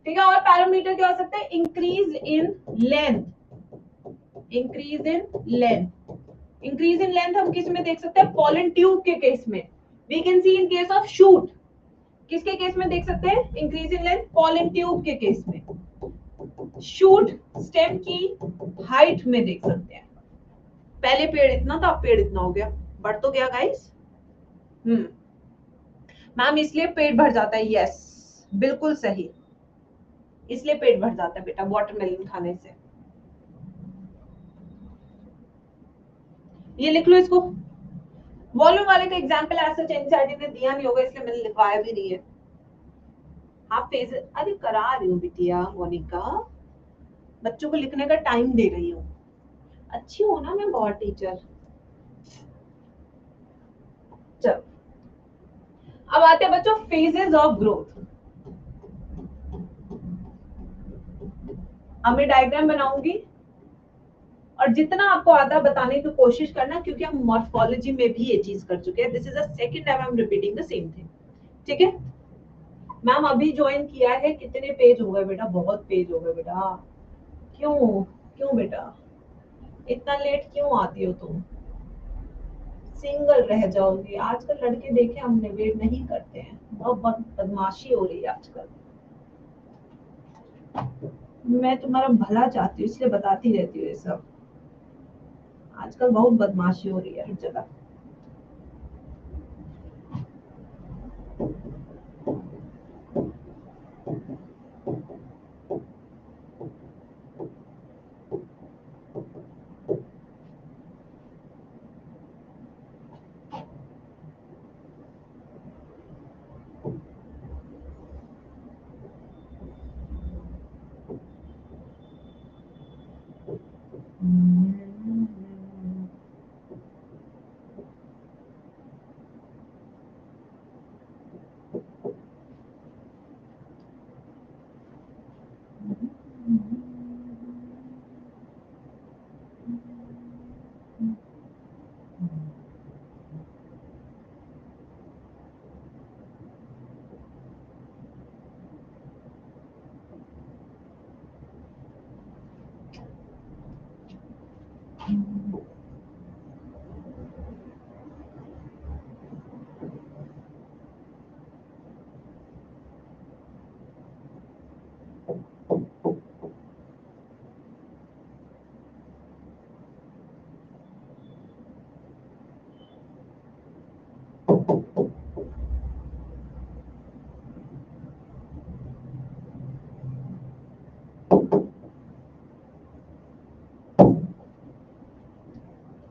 ठीक है, और पैरामीटर क्या हो सकता है? Increase in length, increase in length. Increase in length हम किस में देख सकते हैं? पॉलन ट्यूब के केस में। We can see in case of shoot. किसके केस में देख सकते हैं increase in length? Pollen tube के केस में। शूट स्टेम की हाइट में देख सकते हैं। पहले पेड़ इतना था, पेड़ इतना हो गया, बढ़ तो गया गाइस। मैम इसलिए पेट भर जाता है, यस बिल्कुल सही, इसलिए पेट भर जाता है बेटा वाटरमेलन खाने से। ये लिख लो इसको। वॉल्यूम वाले का एग्जांपल ऐसा एनसीईआरटी ने दिया नहीं होगा, इसलिए मैंने लिखवाया भी नहीं है। आप फेज अरे करा रही हूँ बिटिया मोनिका, बच्चों को लिखने का टाइम दे रही हूँ, अच्छी हो ना मैं बहुत टीचर। चलो अब आते हैं बच्चों फेजेस ऑफ ग्रोथ। अब मैं डायग्राम बनाऊंगी और जितना आपको आता बताने की कोशिश करना, क्योंकि हम मॉर्फोलॉजी में भी ये चीज कर चुके हैं। This is the second time I am repeating the same thing. ठीक है मैम, अभी ज्वाइन किया है, कितने पेज हो गए बेटा? बहुत पेज हो गए बेटा। क्यों क्यों बेटा इतना लेट क्यों आती हो तुम? सिंगल रह जाओगी। आजकल लड़के देखे हमने वेट नहीं करते हैं, बहुत बदमाशी हो रही है आजकल। मैं तुम्हारा भला चाहती हूँ इसलिए बताती रहती हूँ ये सब। आजकल बहुत बदमाशी हो रही है हर जगह।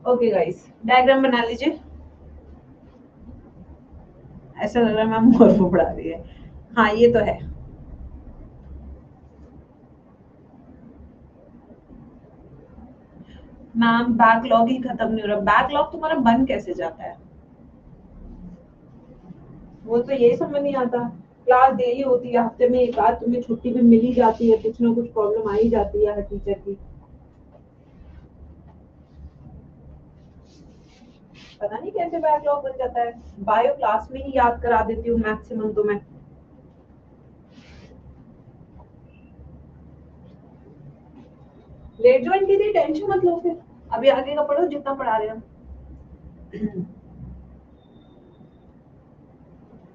ओके गाइस, डायग्राम बना लीजिए। ऐसा लग रहा है मैम मॉर्फो पढ़ा रही है। हाँ ये तो है। मैम बैकलॉग ही खत्म नहीं हो रहा। बैकलॉग तुम्हारा बन कैसे जाता है? वो तो यही समझ नहीं आता। क्लास डेली होती है, हफ्ते में एक आध तुम्हें छुट्टी भी मिल ही जाती है, कुछ ना कुछ प्रॉब्लम आ ही जाती है हर टीचर की। पता नहीं कैसे बैकलॉग बन जाता है। बायो क्लास में ही याद करा देती हूँ मैक्सिमम तो मैं। लेट ज्वाइन की थी, टेंशन मत लो फिर, अभी आगे का पढ़ो जितना पढ़ा रहे हम।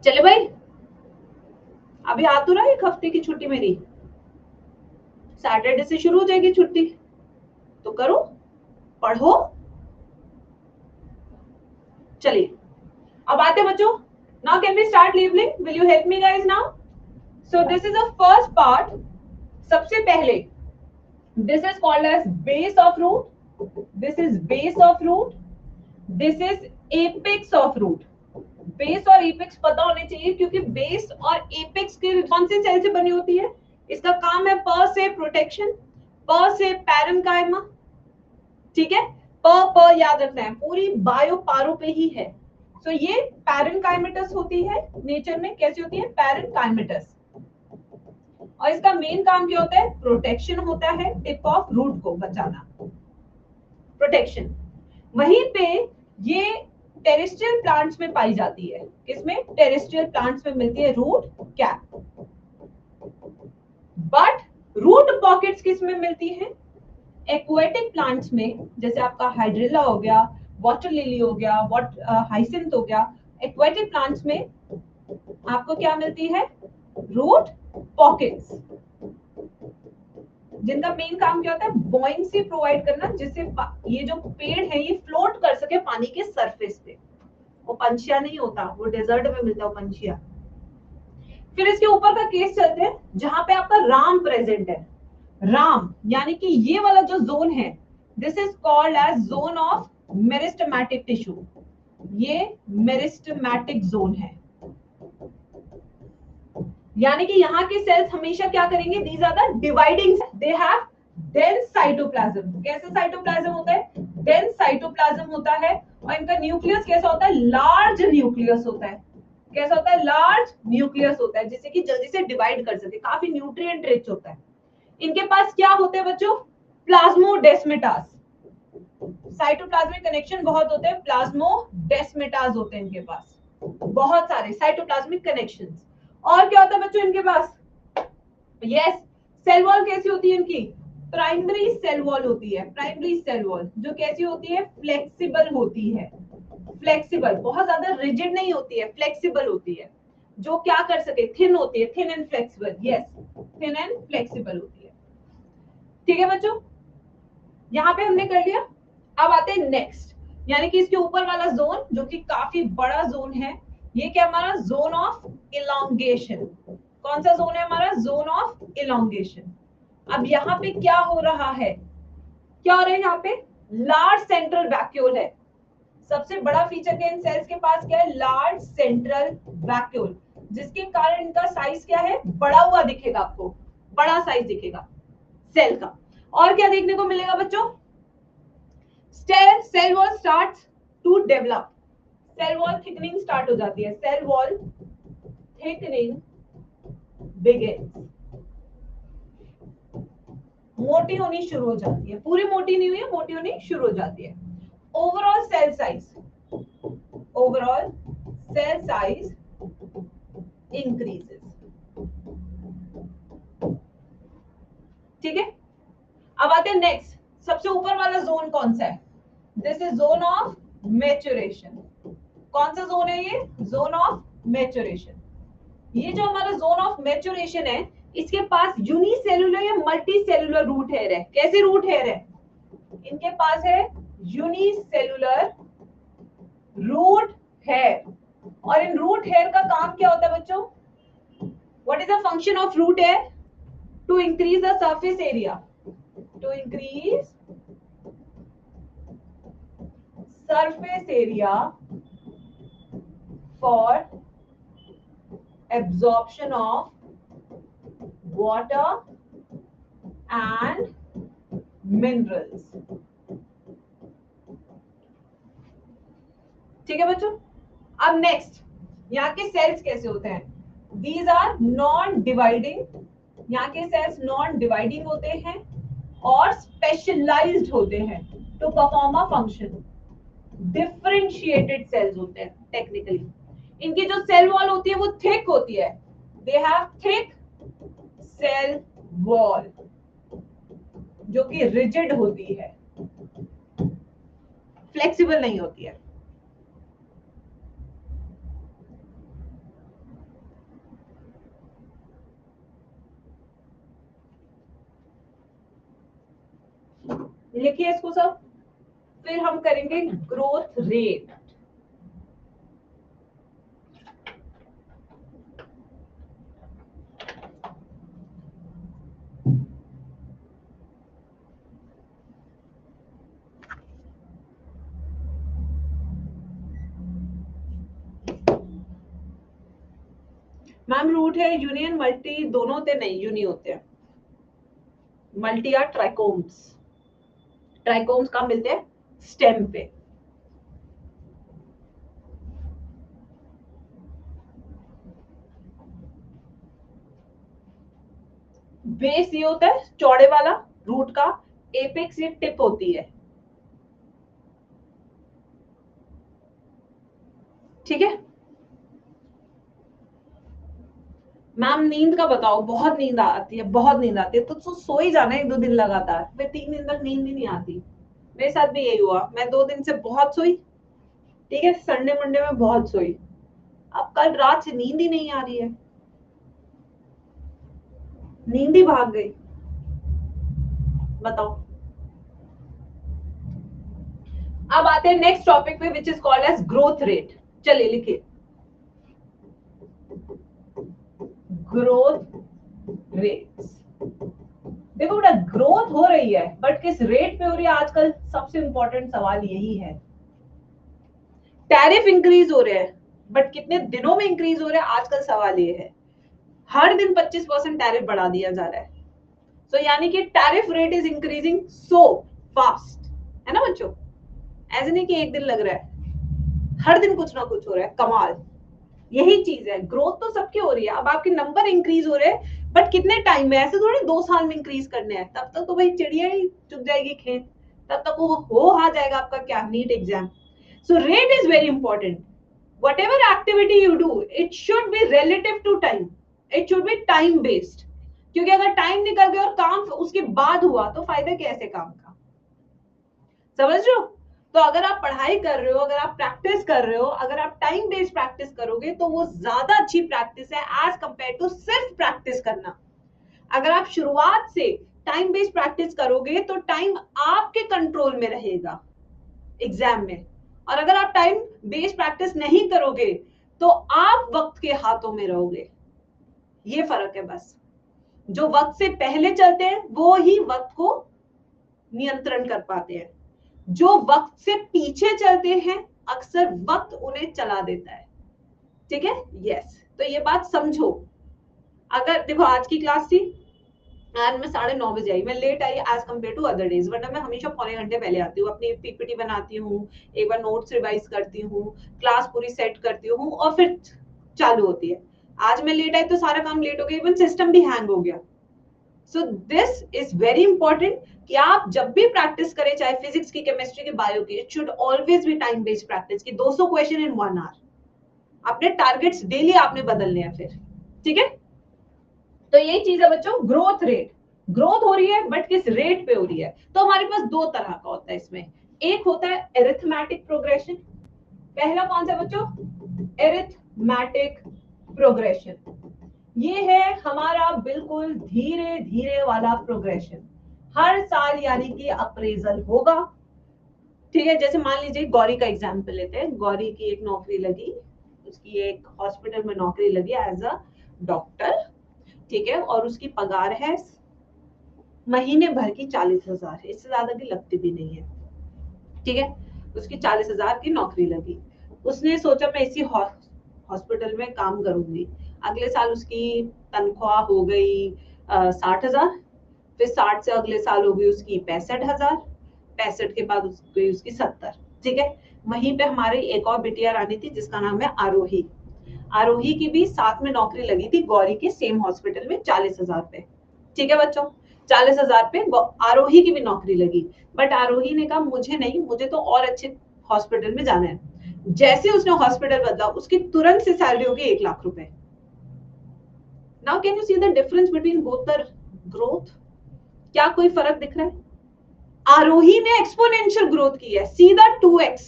चले भाई, अभी आ तो रहा है एक हफ्ते की छुट्टी मेरी, सैटरडे से शुरू हो जाएगी छुट्टी, तो करो, पढ़ो। चलिए अब आते बच्चों। Now can we start labelling? Will you help me guys now? So this is the first part. सबसे पहले this is called as base of root, this is base of root, this is apex of root. Base और apex पता होने चाहिए, क्योंकि base और apex के कौन से सेल से बनी होती है? इसका काम है प से प्रोटेक्शन, प से पैरेन्काइमा, ठीक है। प याद रखना है, पूरी बायो पारो पे ही है। सो ये पैरेन्काइमेटस होती है नेचर में। कैसी होती है? पैरेन्काइमेटस। और इसका मेन काम क्या होता है? प्रोटेक्शन होता है, टिप ऑफ रूट को बचाना, प्रोटेक्शन। वहीं पे ये टेरेस्ट्रियल प्लांट्स में पाई जाती है। किसमें? टेरेस्ट्रियल प्लांट्स में मिलती है root cap. But root pockets किस में मिलती है? एक्वेटिक प्लांट्स में, जैसे आपका हाइड्रिला हो गया, वाटर लिली हो गया, हाइसिंथ हो गया। एक्वेटिक प्लांट्स में आपको क्या मिलती है? रूट पॉकेट्स, जिनका मेन काम क्या होता है? बॉइंसी प्रोवाइड करना, जिससे ये जो पेड़ है ये फ्लोट कर सके पानी के सरफेस पे। वो पंछिया नहीं होता, वो डेजर्ट में मिलता है वो पंछिया। फिर इसके ऊपर का केस चलते हैं, जहां पे आपका राम प्रेजेंट है। राम यानी कि ये वाला जो जोन है, this is called as zone of meristematic tissue. ये मेरिस्टेमेटिक जोन है, यानी कि यहाँ के सेल्स हमेशा क्या करेंगे? These are the dividing, they have dense cytoplasm. कैसे साइटोप्लाज्म होता है? डेंस साइटोप्लाज्म होता है। और इनका न्यूक्लियस कैसा होता है? लार्ज न्यूक्लियस होता है। कैसा होता है? लार्ज न्यूक्लियस होता है, जिससे कि जल्दी से डिवाइड कर सके, काफी न्यूट्रिएंट रिच होता है। इनके पास क्या होते हैं बच्चों? प्लाज्मोडेस्मेटास। साइटोप्लाज्मिक कनेक्शन बहुत होते हैं, प्लाज्मोडेस्मेटास होते हैं इनके पास, बहुत सारे साइटोप्लाज्मिक कनेक्शंस। और क्या होता है बच्चों इनके पास? यस, सेल वॉल कैसी होती है इनकी? प्राइमरी सेल वॉल होती है। प्राइमरी सेल वॉल जो कैसी होती है? फ्लेक्सिबल होती है। फ्लेक्सिबल, बहुत ज्यादा रिजिड नहीं होती है, फ्लेक्सिबल होती है। जो क्या कर सके? थिन होती है, thin and flexible. Yes, thin and flexible होती है। ठीक है बच्चों, यहाँ पे हमने कर लिया। अब आते हैं नेक्स्ट, यानी कि इसके ऊपर वाला जोन जो कि काफी बड़ा जोन है, ये क्या हमारा? Zone of elongation. कौन सा जोन है हमारा? Zone of elongation. अब यहाँ पे क्या हो रहा है? क्या हो रहा है यहाँ पे? लार्ज सेंट्रल वैक्यूल है। सबसे बड़ा फीचर क्या इन सेल्स के पास क्या है? लार्ज सेंट्रल वैक्यूल, जिसके कारण इनका साइज क्या है? बड़ा हुआ दिखेगा आपको, बड़ा साइज दिखेगा सेल का। और क्या देखने को मिलेगा बच्चों? Cell wall starts to develop, cell wall thickening start हो जाती है, सेल वॉल थिकनिंग बिगिंस। मोटी होनी शुरू हो जाती है, पूरी मोटी नहीं हुई है, मोटी होनी शुरू हो जाती है। Overall cell size, overall cell size increases. ठीक है, अब आते हैं नेक्स्ट। सबसे ऊपर वाला जोन कौन सा है? This is zone of maturation. कौन सा जोन है ये? Zone of maturation. ये जो हमारा जोन ऑफ मैच्योरेशन है, इसके पास यूनिसेलुलर या मल्टी सेलुलर रूट हेयर है। कैसे रूट हेयर है? इनके पास है यूनिसेलुलर रूट हेयर। और इन रूट हेयर का काम क्या होता है बच्चों? What is the function of root hair? To increase the surface area, to increase surface area for absorption of water and minerals. ठीक है बच्चों। अब नेक्स्ट, यहाँ के सेल्स कैसे होते हैं? दीज आर नॉन डिवाइडिंग, यहाँ के सेल्स नॉन डिवाइडिंग होते हैं और स्पेशलाइज्ड होते हैं to perform a function. Differentiated cells होते हैं टेक्निकली। इनकी जो सेल वॉल होती है वो थिक होती है, they have thick cell wall जो कि रिजिड होती है, फ्लेक्सिबल नहीं होती है। लिखिए इसको सब, फिर हम करेंगे ग्रोथ रेट। मैम रूट है, यूनियन मल्टी दोनों होते नहीं, यूनि होते हैं। मल्टी या ट्राइकोम्स, ट्राइकोम्स कहाँ मिलते हैं? स्टेम पे। बेस ये होता है चौड़े वाला रूट का, एपेक्स ये टिप होती है, ठीक है। मैम नींद का बताओ, बहुत नींद आती है, बहुत नींद आती है, तो सो ही जाना 1-2 दिन लगातार, फिर 3 दिन तक नींद ही नहीं आती। मेरे साथ भी यही हुआ, मैं 2 दिन से बहुत सोई, ठीक है, संडे मंडे में बहुत सोई, अब कल रात से नींद ही नहीं आ रही है, नींद ही भाग गई, बताओ। अब आते हैं नेक्स्ट टॉपिक पे which is called as growth rate. चलिए लिखिए, ग्रोथ रेट्स। देखो बेटा, ग्रोथ हो रही है बट किस रेट पे हो रही है, आजकल सबसे इंपॉर्टेंट सवाल यही है। टैरिफ इंक्रीज हो रहे हैं बट कितने दिनों में इंक्रीज हो रहे हैं, आजकल सवाल ये है। हर दिन 25% टैरिफ बढ़ा दिया जा रहा है, तो यानी कि tariff rate is increasing so fast, है ना बच्चों? ऐसे नहीं कि एक दिन लग रहा है, हर दिन कुछ ना कुछ हो रहा है, कमाल। यही चीज है, ग्रोथ तो सबकी हो रही है, अब आपके नंबर इंक्रीज हो रहे हैं बट कितने टाइम में, ऐसे थोड़ी 2 साल में इंक्रीज करने हैं, तब तक तो भाई चिड़िया ही चुग जाएगी खेत, तब तक वो हो आ जाएगा आपका क्या, NEET exam. So rate is very important. whatever activity you do, it should be relative to time, it should be time based, क्योंकि अगर टाइम निकल गया और काम उसके बाद हुआ तो फायदा कैसे काम का, समझ रहे हो? तो अगर आप पढ़ाई कर रहे हो, अगर आप प्रैक्टिस कर रहे हो, अगर आप टाइम बेस्ड प्रैक्टिस करोगे तो वो ज्यादा अच्छी प्रैक्टिस है एज कंपेयर टू सिर्फ प्रैक्टिस करना। अगर आप शुरुआत से टाइम बेस्ड प्रैक्टिस करोगे तो टाइम आपके कंट्रोल में रहेगा एग्जाम में, और अगर आप टाइम बेस्ड प्रैक्टिस नहीं करोगे तो आप वक्त के हाथों में रहोगे। ये फर्क है बस, जो वक्त से पहले चलते हैं वो ही वक्त को नियंत्रण कर पाते हैं, जो वक्त से पीछे चलते हैं अक्सर वक्त उन्हें चला देता है, ठीक है। यस, तो ये बात समझो। अगर देखो आज की क्लास थी, आज मैं 9:30 बजे आई, मैं लेट आई as compared to other days, वरना मैं हमेशा पौने घंटे पहले आती हूँ, अपनी पीपीटी बनाती हूँ, एक बार नोट्स रिवाइज करती हूँ, क्लास पूरी सेट करती हूँ और फिर चालू होती है। आज मैं लेट आई तो सारा काम लेट हो गया, इवन सिस्टम भी हैंग हो गया। सो दिस इज वेरी इंपॉर्टेंट कि आप जब भी प्रैक्टिस करें, चाहे फिजिक्स की, केमिस्ट्री की, बायो की, it should always be time based practice की 200 क्वेश्चन इन 1 आवर। अपने टारगेट्स डेली आपने बदलने हैं फिर, ठीक है। तो यही चीज है बच्चों, ग्रोथ रेट। ग्रोथ हो रही है बट किस रेट पे हो रही है, तो हमारे पास 2 तरह का होता है इसमें। एक होता है एरिथमेटिक प्रोग्रेशन। पहला कौन सा बच्चों? Arithmetic progression. ये है हमारा बिल्कुल धीरे धीरे वाला प्रोग्रेशन, हर साल यानी कि अप्रेजल होगा, ठीक है। जैसे मान लीजिए गौरी का एग्जाम्पल लेते हैं, गौरी की एक नौकरी लगी, उसकी एक हॉस्पिटल में नौकरी लगी एज अ डॉक्टर, ठीक है, और उसकी पगार है महीने भर की 40,000, इससे ज्यादा की लगती भी नहीं है, ठीक है। उसकी 40,000 की नौकरी लगी, उसने सोचा मैं इसी हॉस्पिटल में काम करूंगी। अगले साल उसकी तनख्वाह हो गई 60,000, फिर 60 से अगले साल हो गई उसकी 65,000, 65 के बाद उसकी 70, ठीक है। वहीं पे हमारी एक और बिटिया रानी थी जिसका नाम है आरोही। आरोही की भी साथ में नौकरी लगी थी गौरी के सेम हॉस्पिटल में 40,000 पे। ठीक है बच्चों, 40,000 पे आरोही की भी नौकरी लगी। बट आरोही ने कहा मुझे नहीं, मुझे तो और अच्छे हॉस्पिटल में जाना है। जैसे उसने हॉस्पिटल बदला उसकी तुरंत से सैलरी होगी 1 लाख रुपए। Now can you see the difference between both the growth? क्या कोई फर्क दिख रहा है? आरोही ने एक्सपोनेंशियल ग्रोथ की है, सीधा 2x,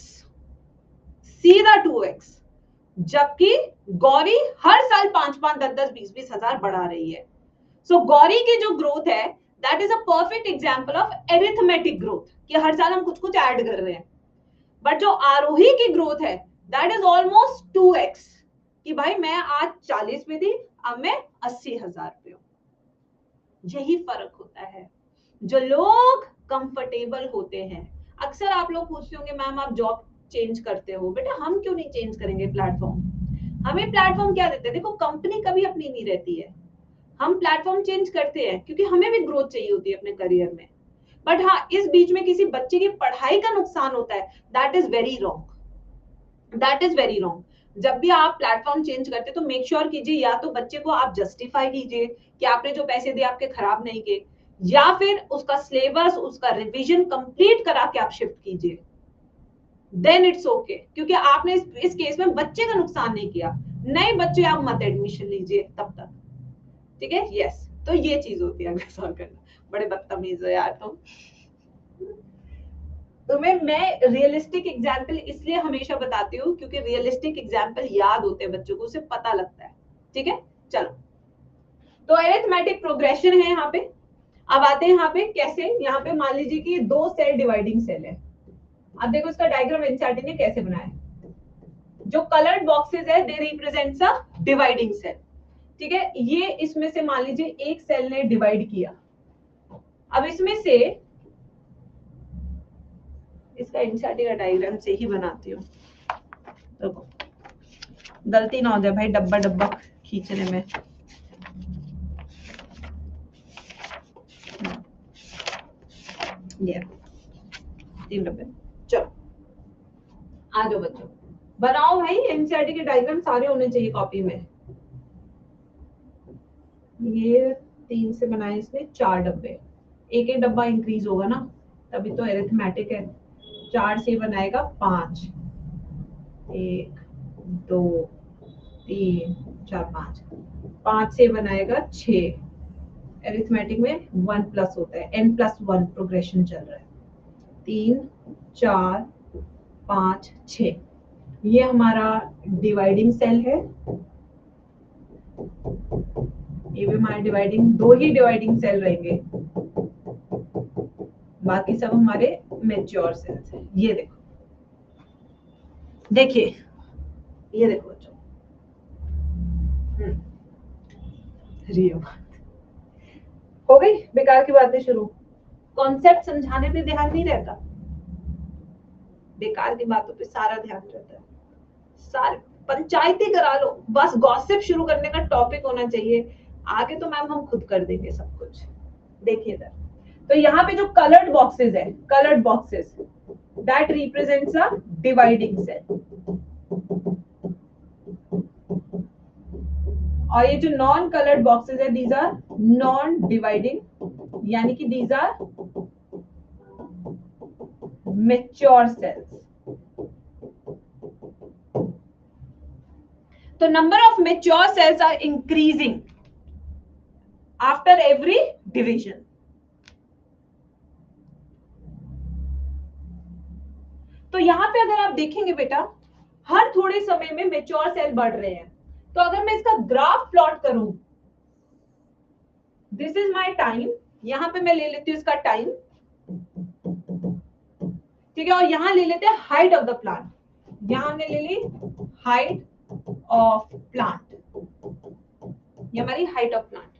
सीधा 2x। जबकि गौरी हर साल 5-5, 10-10, 20-20 हजार बढ़ा रही है। सो गौरी की जो ग्रोथ है that is a perfect example of arithmetic growth, कि हर साल हम कुछ कुछ ऐड कर रहे हैं। बट जो आरोही की ग्रोथ है दैट इज ऑलमोस्ट 2x, कि भाई मैं आज 40 पे थी, अब मैं 80,000 पे हूं। यही फर्क होता है। जो लोग कंफर्टेबल होते हैं, अक्सर आप लोग पूछते होंगे मैम आप जॉब चेंज करते हो, बेटा हम क्यों नहीं चेंज करेंगे प्लेटफॉर्म? हमें प्लेटफॉर्म क्या देते हैं? देखो कंपनी कभी अपनी नहीं रहती है, हम प्लेटफॉर्म चेंज करते हैं क्योंकि हमें भी ग्रोथ चाहिए होती है अपने करियर में। बट हाँ, इस बीच में किसी बच्चे की पढ़ाई का नुकसान होता है, that is very wrong, that is very wrong. जब भी आप प्लेटफॉर्म चेंज करते तो मेक श्योर कीजिए या तो बच्चे को आप जस्टिफाई कीजिए कि आपने जो पैसे दिए आपके खराब नहीं किए, या फिर उसका सिलेबस उसका रिवीजन कंप्लीट करा के आप शिफ्ट कीजिए, देन इट्स ओके। क्योंकि आपने इस केस में बच्चे का नुकसान नहीं किया। नए बच्चे आप मत एडमिशन लीजिए तब तक, ठीक है? यस, तो ये चीज होती है अगर सॉल्व करना। बड़े बदतमीज हो यार तुम। तुम्हें मैं रियलिस्टिक एग्जाम्पल इसलिए हमेशा बताती हूँ क्योंकि रियलिस्टिक एग्जाम्पल याद होते हैं बच्चों को, उसे पता लगता है। ठीक है, चलो। तो अरिथमेटिक प्रोग्रेशन है यहाँ पे। अब आते हैं यहाँ पे कैसे। यहाँ पे मान लीजिए कि 2 सेल डिवाइडिंग सेल है। अब देखो इसका डायग्राम एनसीईआरटी ने कैसे बनाया। जो कलर्ड बॉक्सेस है दे रिप्रेजेंट्स अ डिवाइडिंग सेल। ठीक है, ये इसमें से मान लीजिए एक सेल ने डिवाइड किया। अब इसमें से इसका एनसीईआरटी का डायग्राम से ही बनाती हूँ, देखो गलती ना हो जाए भाई डब्बा डब्बा खींचने में। ये 3 डब्बे। चलो आ जाओ बच्चों, बनाओ भाई। एनसीईआरटी के डायग्राम सारे होने चाहिए कॉपी में। ये 3 से बनाए इसने 4 डब्बे, एक एक डब्बा इंक्रीज होगा ना, तभी तो अरिथमेटिक है। 4 से बनाएगा 5, 1 2 3 4 5, 5 से बनाएगा 6। अरिथमेटिक में 1 प्लस होता है, n+1 प्रोग्रेशन चल रहा है। 3 4 5 6, ये हमारा डिवाइडिंग सेल है। ये भी हमारे डिवाइडिंग, 2 ही डिवाइडिंग सेल रहेंगे, बाकी सब हमारे मैच्योर सेल्स हैं। ये देखो, देखिए ये देखो बच्चों, रियो हो गई बेकार की बातें शुरू। कॉन्सेप्ट समझाने पे ध्यान नहीं रहता, बेकार की बातों पे सारा ध्यान रहता है। सारे पंचायती करा लो, बस गॉसिप शुरू करने का टॉपिक होना चाहिए। आगे तो मैम हम खुद कर देंगे सब कुछ। देखिए इधर, तो यहाँ पे जो कलर्ड बॉक्सेस है, coloured boxes that represents a dividing cell. और ये जो नॉन कलर्ड बॉक्सेस है दीज आर नॉन डिवाइडिंग, यानी कि दीज आर मैच्योर सेल्स। तो number of mature cells are increasing after every division. तो यहां पे अगर आप देखेंगे बेटा, हर थोड़े समय में मेच्योर सेल बढ़ रहे हैं। तो अगर मैं इसका ग्राफ प्लॉट करूं, दिस इज माय टाइम, यहां पे मैं ले लेती हूँ इसका टाइम, ठीक है, और यहां ले लेते हैं हाइट ऑफ द प्लांट। यहां हमने ले ली हाइट ऑफ प्लांट, ये हमारी हाइट ऑफ प्लांट।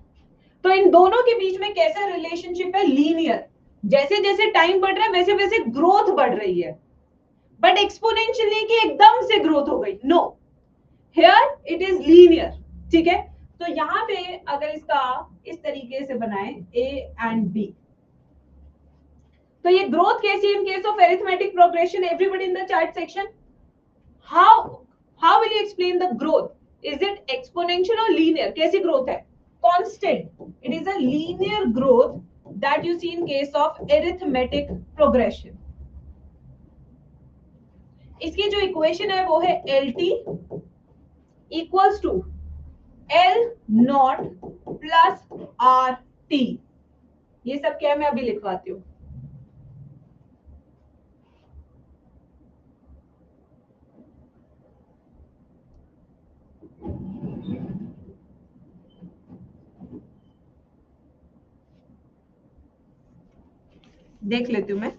तो इन दोनों के बीच में कैसा रिलेशनशिप है? लीनियर। जैसे जैसे टाइम बढ़ रहा है वैसे वैसे ग्रोथ बढ़ रही है, बट एक्सपोनेंशियली की एकदम से ग्रोथ हो गई, no, here it is linear. ठीक है, तो यहां पे अगर इसका इस तरीके से बनाए A and B, तो ये ग्रोथ कैसी in case of arithmetic progression? Everybody in the chat section, how will you explain the growth? Is it exponential और लीनियर? कैसी ग्रोथ है? Constant. It is a linear growth that you see in case of arithmetic progression. इसकी जो equation है वो है LT equals to L naught plus RT. ये सब क्या है मैं अभी लिखवाती हूँ. देख लेती हूँ मैं.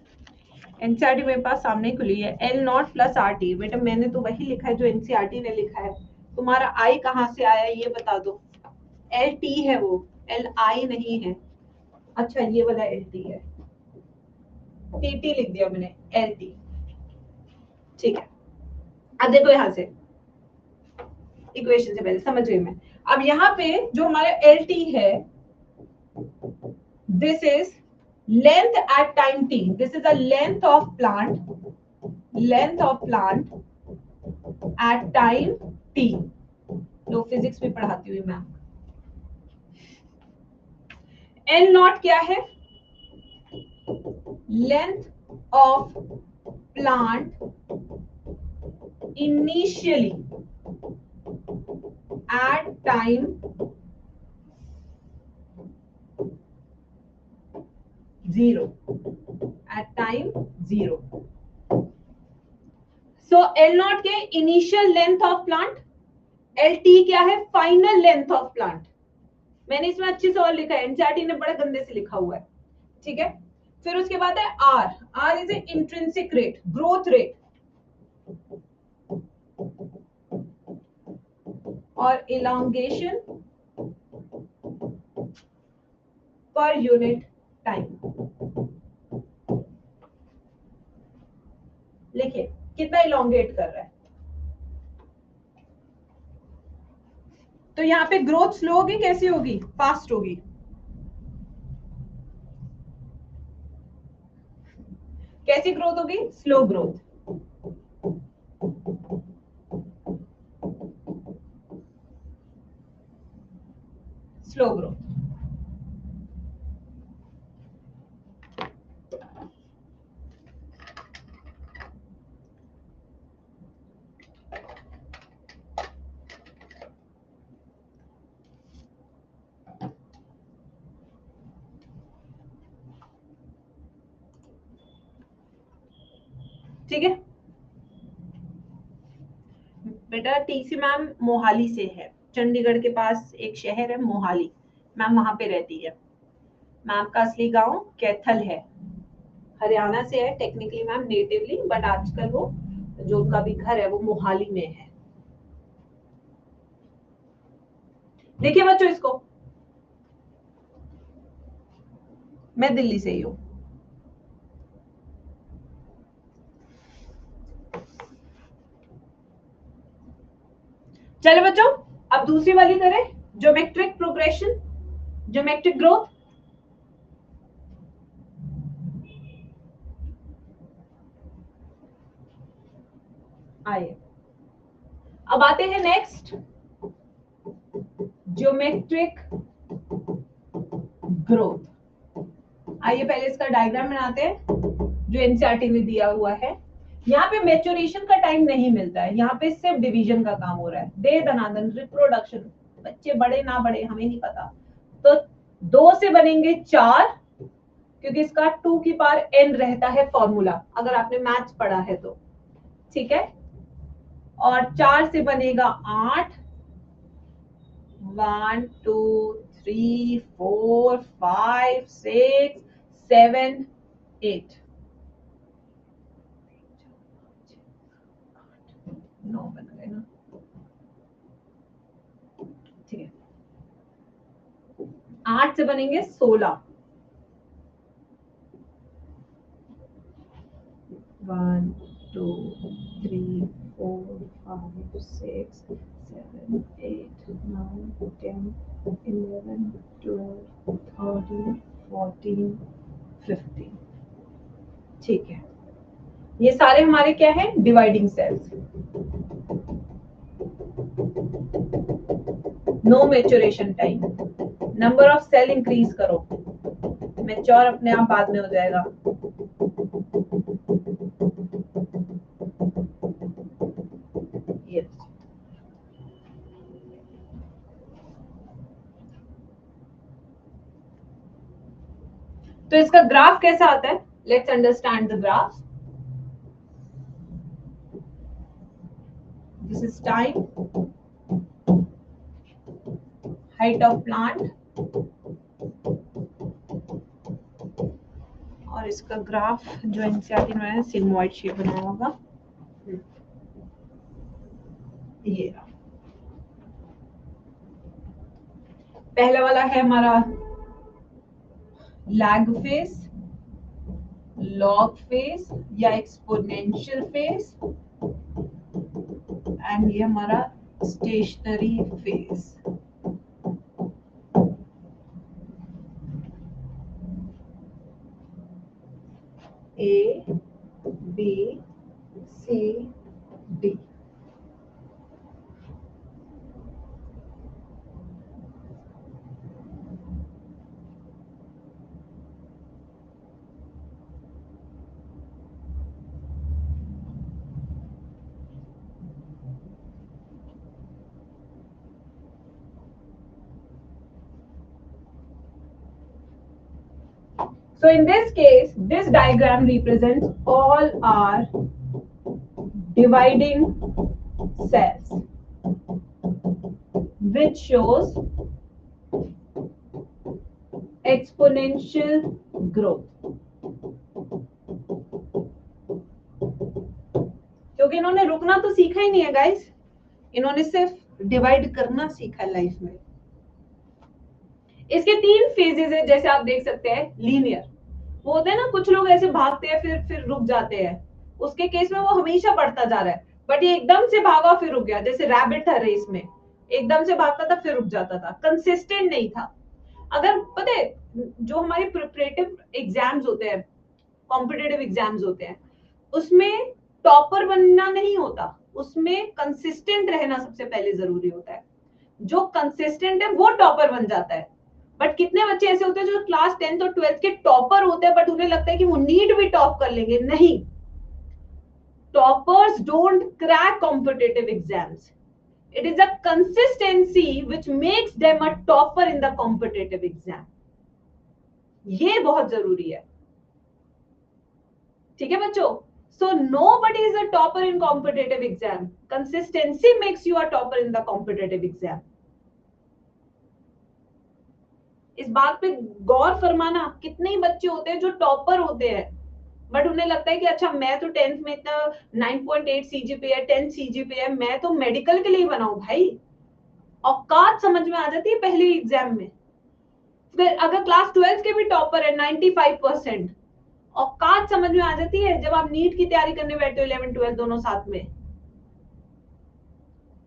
एनसीईआरटी मेरे पास सामने ही खुली है. L naught plus RT. बेटा मैंने तो वही लिखा है जो एनसीईआरटी ने लिखा है. तुम्हारा I कहाँ से आया ये बता दो. LT है वो, LI नहीं है. अच्छा ये वाला LT है, TT लिख दिया मैंने, LT. ठीक है. अब देखो यहां से इक्वेशन से पहले समझ गई मैं. अब यहाँ पे जो हमारा LT है, this is length at time t. This is the length of plant at time t. लो फिजिक्स भी पढ़ाती हुई मैम. L नॉट क्या है? Length of plant initially at time 0. At time 0. So L naught के initial length of plant, LT क्या है? Final length of plant. मैंने इसमें अच्छे से और लिखा है, एनसीईआरटी ने बड़े गंदे से लिखा हुआ है. ठीक है. फिर उसके बाद है R is a intrinsic rate, growth rate. और इलांगेशन पर यूनिट टाइम. लिखिए कितना इलांगेट कर रहा है. तो यहाँ पे ग्रोथ स्लो होगी, कैसी होगी? फास्ट होगी. कैसी ग्रोथ होगी? Slow growth. Slow growth. ठीक है बेटा. टीसी मैम मोहाली से है, चंडीगढ़ के पास एक शहर है मोहाली. मैम वहां पे रहती है. मैम का असली गांव कैथल है, हरियाणा से है टेक्निकली मैम नेटिवली, बट आजकल वो जो उनका भी घर है वो मोहाली में है. देखिए बच्चों इसको, मैं दिल्ली से ही हूँ. चलो बच्चों अब दूसरी वाली करें, ज्योमेट्रिक प्रोग्रेशन, ज्योमेट्रिक ग्रोथ. आइए अब आते हैं नेक्स्ट, ज्योमेट्रिक ग्रोथ. आइए पहले इसका डायग्राम बनाते हैं जो एनसीईआरटी ने दिया हुआ है. यहाँ पे मैच्योरेशन का टाइम नहीं मिलता है, यहाँ पे सिर्फ डिवीजन का काम हो रहा है. दे दनादन रिप्रोडक्शन, बच्चे बड़े ना बड़े हमें नहीं पता. तो 2 से बनेंगे 4, क्योंकि इसका 2 की पावर n रहता है फॉर्मूला, अगर आपने मैथ्स पढ़ा है तो. ठीक है. और 4 से बनेगा 8. 1 2 3 4 5 6 7 8. 9 बन गए ना. ठीक है. 8 से बनेंगे 16. 1 2 3 4 5 6 7 8 9 10 11 12 13 14 15. ठीक है, ये सारे हमारे क्या है, dividing cells. No maturation time, number of cell increase करो, मैच्योर अपने आप बाद में हो जाएगा। yes. तो इसका ग्राफ कैसा आता है, let's understand the graph. This is time, height of plant, और इसका ग्राफ जो एनसीईआरटी में सिग्मॉइड शेप बना होगा, ये पहला वाला है हमारा लैग फेज, लॉग फेज या एक्सपोनेंशियल फेज, एंड ये हमारा stationary phase. A, B, C, D. So in this case, this diagram represents all our dividing cells, which shows exponential growth. क्योंकि इन्होंने रुकना तो सीखा ही नहीं है गाइस, इन्होंने सिर्फ डिवाइड करना सीखा है लाइफ में। इसके 3 फेजेस है, जैसे आप देख सकते हैं। लीनियर, वो होते हैं ना, कुछ लोग ऐसे भागते हैं फिर रुक जाते हैं, उसके केस में वो हमेशा बढ़ता जा रहा है। बट ये एकदम से भागा फिर रुक गया, जैसे रैबिट था रेस में, एकदम से भागता था फिर रुक जाता था, कंसिस्टेंट नहीं था। अगर पता है, जो हमारे प्रिपरेटिव एग्जाम्स होते हैं, कॉम्पिटिटिव एग्जाम्स होते हैं, उसमें टॉपर बनना नहीं होता, उसमें कंसिस्टेंट रहना सबसे पहले जरूरी होता है। जो कंसिस्टेंट है वो टॉपर बन जाता है। बट कितने बच्चे ऐसे होते हैं जो क्लास 10th और 12th के टॉपर होते हैं, बट उन्हें लगता है कि वो नीट भी टॉप कर लेंगे। नहीं, toppers don't crack competitive exams, it is a consistency which makes them a topper in the competitive exam. ये बहुत जरूरी है, ठीक है बच्चों। So nobody is a topper in competitive exam. Consistency makes you a topper in the competitive exam. इस बात पे गौर फरमाना, कितने ही बच्चे होते हैं जो टॉपर होते हैं, बट उन्हें लगता है कि अच्छा मैं तो 10th में इतना 9.8 सीजीपीए है, 10 सीजीपीए है, मैं तो मेडिकल के लिए बना हूं भाई। औकात समझ में आ जाती है पहले एग्जाम में। फिर अगर क्लास 12th के भी टॉपर है 95%, औकात समझ में आ जाती है जब आप नीट की तैयारी करने बैठे हो 11 12 दोनों साथ में।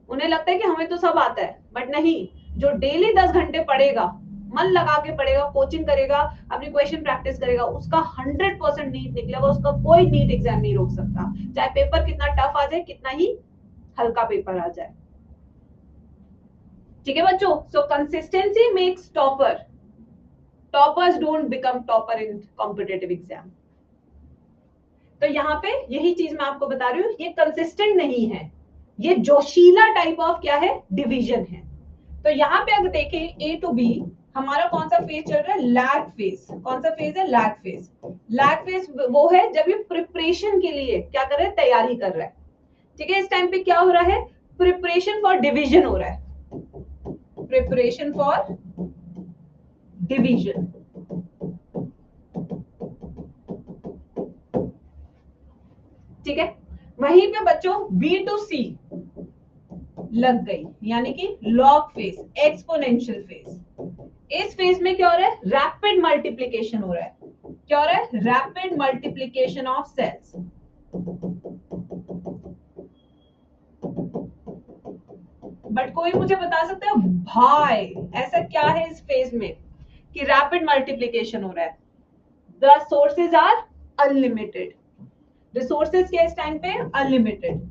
उन्हें लगता है कि हमें तो सब आता है, बट नहीं, जो डेली 10 घंटे पढ़ेगा, मन लगा के पढ़ेगा, कोचिंग करेगा, अपनी क्वेश्चन प्रैक्टिस करेगा, उसका 100% नीट निकलेगा, उसका कोई नीट एग्जाम नहीं रोक सकता, चाहे पेपर कितना टफ आ जाए, कितना ही हल्का पेपर आ जाए। ठीक है बच्चों, सो consistency makes topper, toppers don't become topper in competitive exam. तो यहाँ पे यही चीज मैं आपको बता रही हूँ, ये कंसिस्टेंट नहीं है, ये जोशीला टाइप ऑफ क्या है, डिवीजन है। तो यहाँ पे अगर देखें ए टू बी, हमारा कौन सा फेज चल रहा है, लैग फेज। कौन सा फेज है, लैग फेज। लैग फेज वो है जब ये प्रिपरेशन के लिए क्या कर रहा है, तैयारी कर रहा है। ठीक है, इस टाइम पे क्या हो रहा है, प्रिपरेशन फॉर डिवीजन हो रहा है, प्रिपरेशन फॉर डिवीजन। ठीक है, वहीं पे बच्चों बी टू सी लग गई, यानी कि लॉग फेज, एक्सपोनेंशियल फेज। इस फेज में क्या हो रहा है, रैपिड मल्टीप्लिकेशन हो रहा है। क्या हो रहा है, rapid multiplication of cells. But कोई मुझे बता सकता है भाई ऐसा क्या है इस फेज में कि रैपिड मल्टीप्लिकेशन हो रहा है? The sources are unlimited. Resources क्या इस टाइम पे? Unlimited,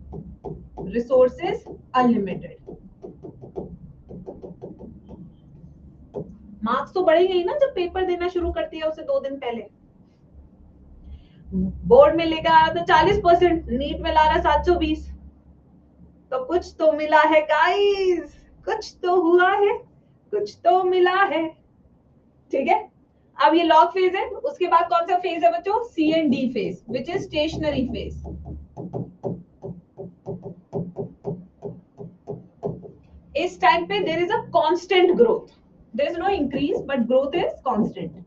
resources unlimited. मार्क्स तो बढ़ेंगे ही ना जब पेपर देना शुरू करती है उसे 2 दिन पहले। बोर्ड में लेकर आया तो 40%, नीट में ला रहा 720, तो कुछ तो मिला है गाइस, कुछ तो हुआ है, कुछ तो मिला है। ठीक है, अब ये लॉग फेज है। उसके बाद कौन सा फेज है बच्चों? C and D phase, which is stationary phase. इस टाइम पे there is a constant growth, there is no increase but growth is constant.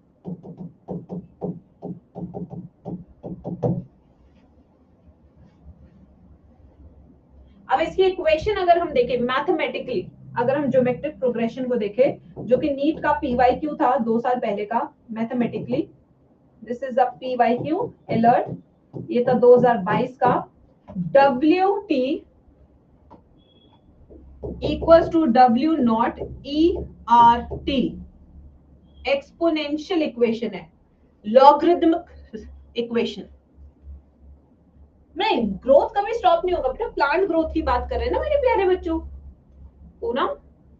अब इसकी इक्वेशन अगर हम देखें मैथमेटिकली, अगर हम ज्योमेट्रिक प्रोग्रेशन को देखें जो कि नीट का पीवाईक्यू था 2 साल पहले का, mathematically this is a PYQ alert, ये था 2022 का। W T equals to W naught E R T, exponential equation है, लॉगरिथमिक इक्वेशन। नहीं, ग्रोथ कभी स्टॉप नहीं होगा बेटा, प्लांट ग्रोथ की बात कर रहे हैं ना मेरे प्यारे बच्चों। पूनम,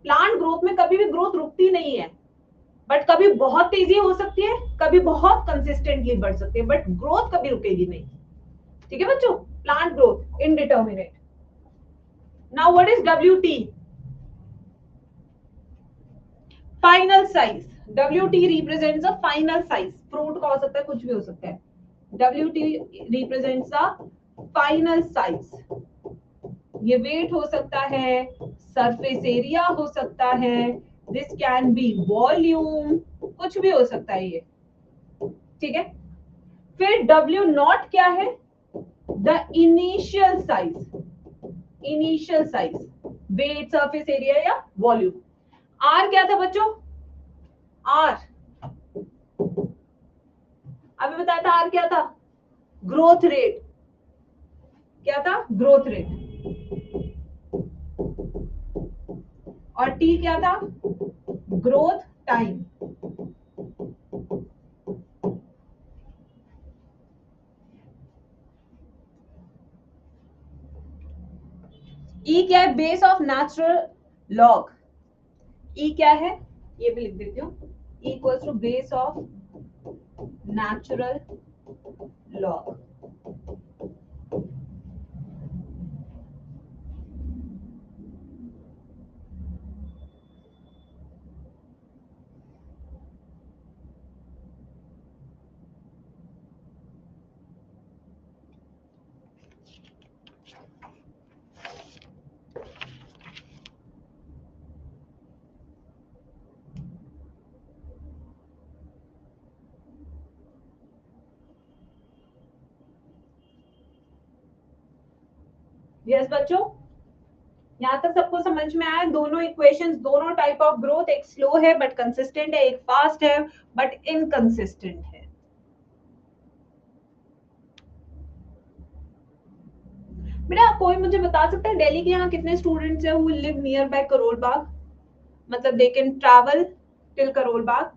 प्लांट ग्रोथ में कभी भी ग्रोथ रुकती नहीं है, बट कभी बहुत तेजी हो सकती है, कभी बहुत कंसिस्टेंटली बढ़ सकती है, बट ग्रोथ कभी रुकेगी नहीं। ठीक है बच्चों, plant growth indeterminate. Now what is W T? Final size. W T represents a final size, fruit का हो सकता है, कुछ भी हो सकता है। W T represents a final size. ये वेट हो सकता है, सरफेस एरिया हो सकता है, दिस कैन बी वॉल्यूम, कुछ भी हो सकता है ये। ठीक है, फिर डब्ल्यू नॉट क्या है? The initial size, initial size, weight, surface area या वॉल्यूम। आर क्या था बच्चों? आर अभी बताया था, आर क्या था? Growth rate. क्या था? Growth rate. और टी क्या था? Growth time. ई क्या है? Base of natural log. E क्या है? ये भी लिख देती हूँ, equals to base of natural log. Yes बच्चों, यहां तक सबको समझ में आया? दोनों इक्वेशंस, दोनों टाइप ऑफ ग्रोथ, एक स्लो है बट कंसिस्टेंट है, एक फास्ट है बट इनकंसिस्टेंट है। बेटा कोई मुझे बता सकता है दिल्ली के यहाँ कितने स्टूडेंट्स हैं who live nearby Karol Bagh, मतलब they can travel till Karol Bagh?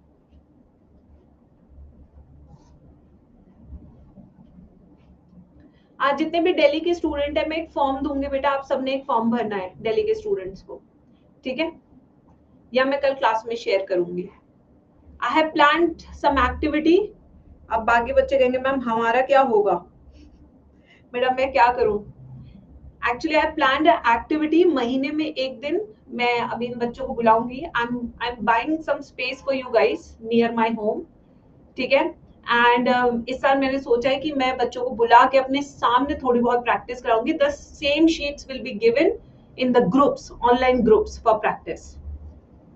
आज जितने भी दिल्ली के स्टूडेंट है, मैं एक फॉर्म दूंगी बेटा, आप सबने एक फॉर्म भरना है दिल्ली के स्टूडेंट्स को। ठीक है, या मैं कल क्लास में शेयर करूंगी। I have planned some activity. अब बाकी बच्चे कहेंगे मैम हमारा क्या होगा? बेटा मैं क्या करूं? एक्चुअली आई प्लान्ड एक्टिविटी, महीने में एक दिन मैं अभी इन बच्चों को बुलाऊंगी। I am buying some space for you guys near my home. ठीक है, एंड इस साल मैंने सोचा है कि मैं बच्चों को बुला के अपने सामने थोड़ी बहुत प्रैक्टिस कराऊंगी। The same sheets will be given in the groups, online groups for practice.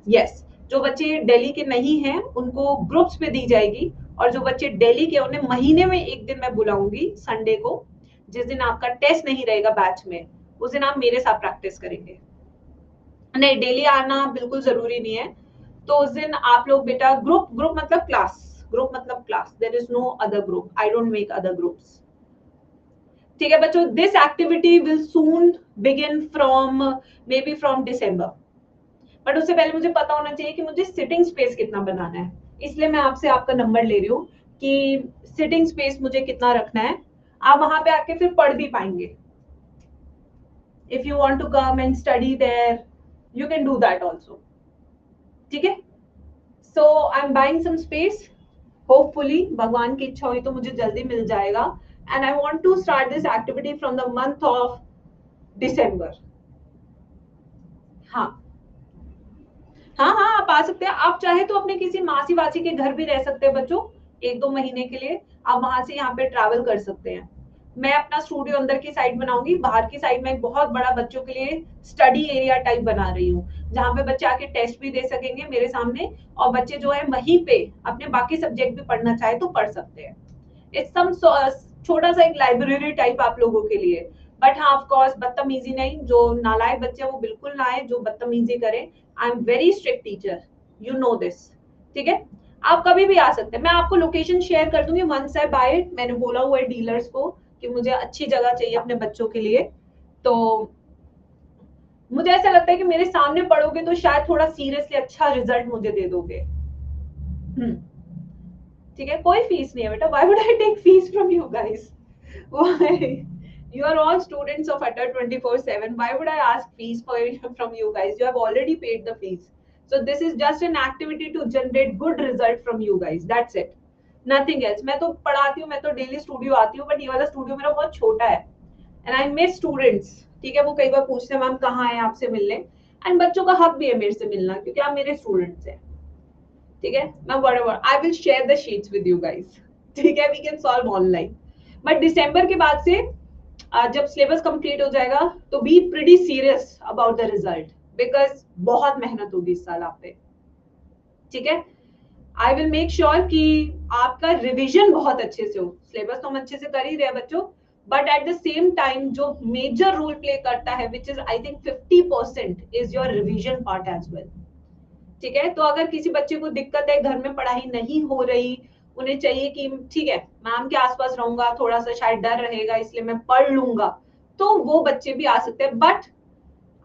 Yes, जो बच्चे दिल्ली के नहीं हैं उनको ग्रुप्स पे दी जाएगी, और जो बच्चे दिल्ली के उन्हें महीने में एक दिन मैं बुलाऊंगी, संडे को, जिस दिन आपका टेस्ट नहीं रहेगा बैच में, उस दिन आप मेरे साथ प्रैक्टिस करेंगे। नहीं, डेली आना बिल्कुल जरूरी नहीं है। तो उस दिन आप लोग बेटा ग्रुप, ग्रुप मतलब क्लास, ग्रुप मतलब class, there is no other group, I don't make other groups. ठीक है बच्चों, this activity will soon begin from maybe from December, but उससे पहले मुझे पता होना चाहिए कि मुझे सिटिंग स्पेस कितना बनाना है, इसलिए मैं आपसे आपका नंबर ले रही हूँ। कि सिटिंग स्पेस मुझे कितना रखना है, आप वहां पे आके फिर पढ़ भी पाएंगे. If you want to come and study there, you can do that also. ठीक है. So I am buying some space. Hopefully भगवान की इच्छा हुई तो मुझे जल्दी मिल जाएगा. And I want to start this activity from the month of December. हाँ हाँ हाँ, आप आ सकते हैं. आप चाहे तो अपने किसी मासी वासी के घर भी रह सकते हैं बच्चों, 1-2 महीने के लिए. आप वहां से यहाँ पे ट्रैवल कर सकते हैं. मैं अपना स्टूडियो अंदर की साइड बनाऊंगी, बाहर की साइड में एक बहुत बड़ा बच्चों के लिए स्टडी एरिया टाइप बना रही हूँ, जहाँ पे बच्चे आके टेस्ट भी दे सकेंगे मेरे सामने, और बच्चे जो है वहीं पे अपने बाकी सब्जेक्ट भी पढ़ना चाहे तो पढ़ सकते हैं. इट्स सम छोटा सा एक लाइब्रेरी टाइप आप लोगों के लिए. बट हाँ, ऑफ कोर्स बदतमीजी नहीं. जो नालायक बच्चे हैं वो बिल्कुल ना आए जो बदतमीजी करें. I am very strict teacher, you know this. ठीक है. आप कभी भी आ सकते हैं. मैं आपको लोकेशन शेयर कर दूंगी वंस आई बाय. मैंने बोला हुआ है डीलर्स को कि मुझे अच्छी जगह चाहिए अपने बच्चों के लिए. तो मुझे ऐसा लगता है कि मेरे सामने पढ़ोगे तो शायद थोड़ा सीरियसली अच्छा रिजल्ट मुझे दे दोगे. ठीक है. कोई फीस नहीं है बेटा. Why would I take fees from you guys? Why? You are all students of Atta 24/7. Why would I ask fees from you guys? You have already paid the fees. So this is just an activity to generate good result from you guys. That's it. Nothing else. मैं तो पढ़ाती हूँ, मैं तो daily studio आती हूँ, but ये वाला स्टूडियो मेरा बहुत छोटा है. And I miss students. ठीक है. वो कई बार पूछते हैं मैम कहाँ है, आपसे मिलने. एंड बच्चों का हक भी है मेरे से मिलना, क्योंकि आप मेरे स्टूडेंट्स हैं. ठीक है. मैं whatever I will share the sheets with you guys. ठीक है. We can solve online. But December के बाद से जब सिलेबस कंप्लीट हो जाएगा तो be pretty serious about the result, because बहुत मेहनत होगी इस साल आप पे. ठीक है. आई विल मेक श्योर कि आपका रिवीजन बहुत अच्छे से हो. सिलेबस तो हम अच्छे से कर ही रहे हैं बच्चों, but at the same time जो मेजर रोल प्ले करता है, which is I think 50%, is your revision part as well. ठीक है. तो अगर किसी बच्चे को दिक्कत है, घर में पढ़ाई नहीं हो रही, उन्हें चाहिए कि ठीक है मैम के आसपास रहूंगा, थोड़ा सा शायद डर रहेगा इसलिए मैं पढ़ लूंगा, तो वो बच्चे भी आ सकते हैं. बट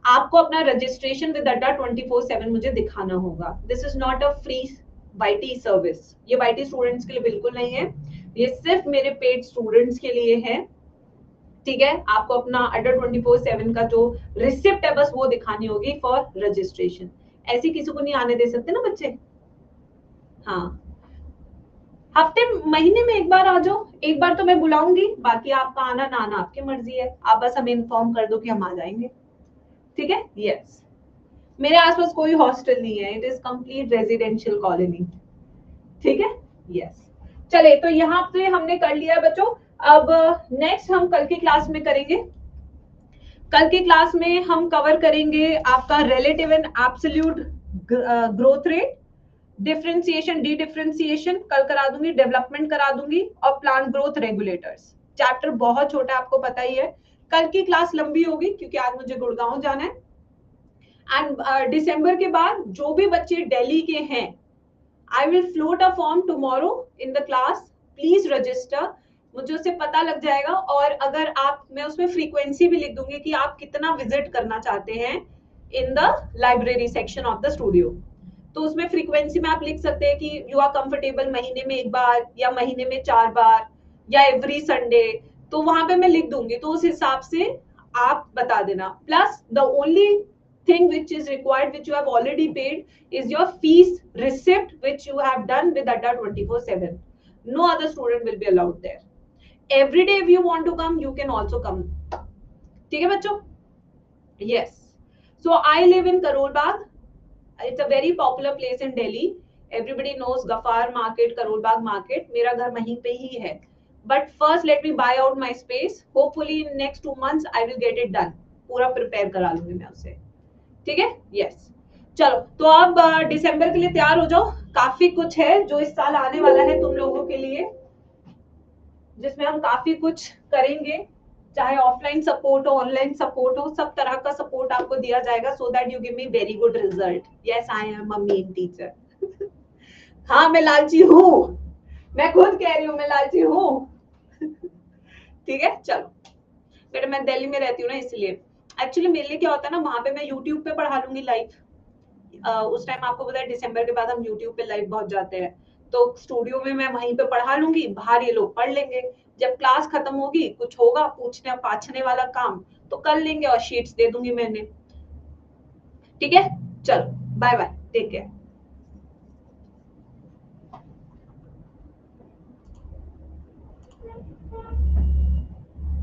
आपको अपना रजिस्ट्रेशन विद अड्डा 24/7 मुझे दिखाना होगा. This is not a free YT service. ये वाईटी स्टूडेंट्स के लिए बिल्कुल नहीं है. ये सिर्फ मेरे पेड स्टूडेंट्स के लिए है. ठीक है. आपको अपना अड्डा 24/7 का जो रिसिप्ट है बस वो दिखानी होगी फॉर रजिस्ट्रेशन. ऐसे किसी को नहीं आने दे सकते ना बच्चे. हाँ, हफ्ते महीने में एक बार आ जाओ. एक बार तो मैं बुलाऊंगी, बाकी आपका आना ना आना आपकी मर्जी है. आप बस हमें इन्फॉर्म कर दो कि हम आ जाएंगे. ठीक है. यस. मेरे आसपास कोई हॉस्टल नहीं है. It is complete residential colony. ठीक है. यस. चले, तो यहाँ पे हमने कर लिया बच्चों. अब नेक्स्ट हम कल की क्लास में करेंगे. कल की क्लास में हम कवर करेंगे आपका relative and absolute growth rate, differentiation, D differentiation कल करा दूंगी, डेवलपमेंट करा दूंगी, और प्लांट ग्रोथ रेगुलेटर्स. चैप्टर बहुत छोटा है, आपको पता ही है. कल की क्लास लंबी होगी क्योंकि आज मुझे गुड़गांव जाना है. एंड दिसंबर के बाद जो भी बच्चे दिल्ली के हैं, I will float a form tomorrow in the class. Please register. मुझे उससे पता लग जाएगा. और अगर आप, मैं उसमें फ्रीक्वेंसी भी लिख दूंगी कि आप कितना विजिट करना चाहते हैं in the library section of the studio. तो उसमें फ्रीक्वेंसी में आप लिख सकते हैं कि यू आर कंफर्टेबल महीने में 1 बार, या महीने में 4 बार, या एवरी संडे. तो वहां पे मैं लिख दूंगी, तो उस हिसाब से आप बता देना. Plus the only thing which is required, which you have already paid, is your fees receipt, which you have done with Adda 24/7. No other student will be allowed there. Every day if you want to come, you can also come. ठीक है बच्चों? Yes. So I live in Karol Bagh. It's a very popular place in Delhi. Everybody knows Gafar Market, Karol Bagh Market. मेरा घर वहीं पे ही है. But first let me buy out my space. Hopefully in next 2 months I will get it done. पूरा prepare करा लूंगी मैं उसे. ठीक है. यस. चलो, तो अब दिसंबर के लिए तैयार हो जाओ. काफी कुछ है जो इस साल आने वाला है तुम लोगों के लिए, जिसमें हम काफी कुछ करेंगे. चाहे ऑफलाइन सपोर्ट हो, ऑनलाइन सपोर्ट हो, सब तरह का सपोर्ट आपको दिया जाएगा, so that you give me very good result. Yes, I am a main teacher. हाँ, मैं लालची हूँ. मैं खुद कह रही हूँ मैं लालची हूँ. ठीक है. चलो बेटा, मैं दिल्ली में रहती हूँ ना, इसलिए. एक्चुअली मेरे लिए क्या होता है ना, वहां पे मैं यूट्यूब पे पढ़ा लूंगी लाइव. उस टाइम आपको पता है दिसंबर के बाद हम यूट्यूब पे लाइव बहुत जाते हैं, तो स्टूडियो में मैं वहीं पे पढ़ा लूंगी, बाहर ये लोग पढ़ लेंगे। जब क्लास खत्म होगी, कुछ होगा पूछने पाछने वाला काम तो कर लेंगे, और शीट्स दे दूंगी मैंने। ठीक है, चलो बाय बाय, टेक केयर।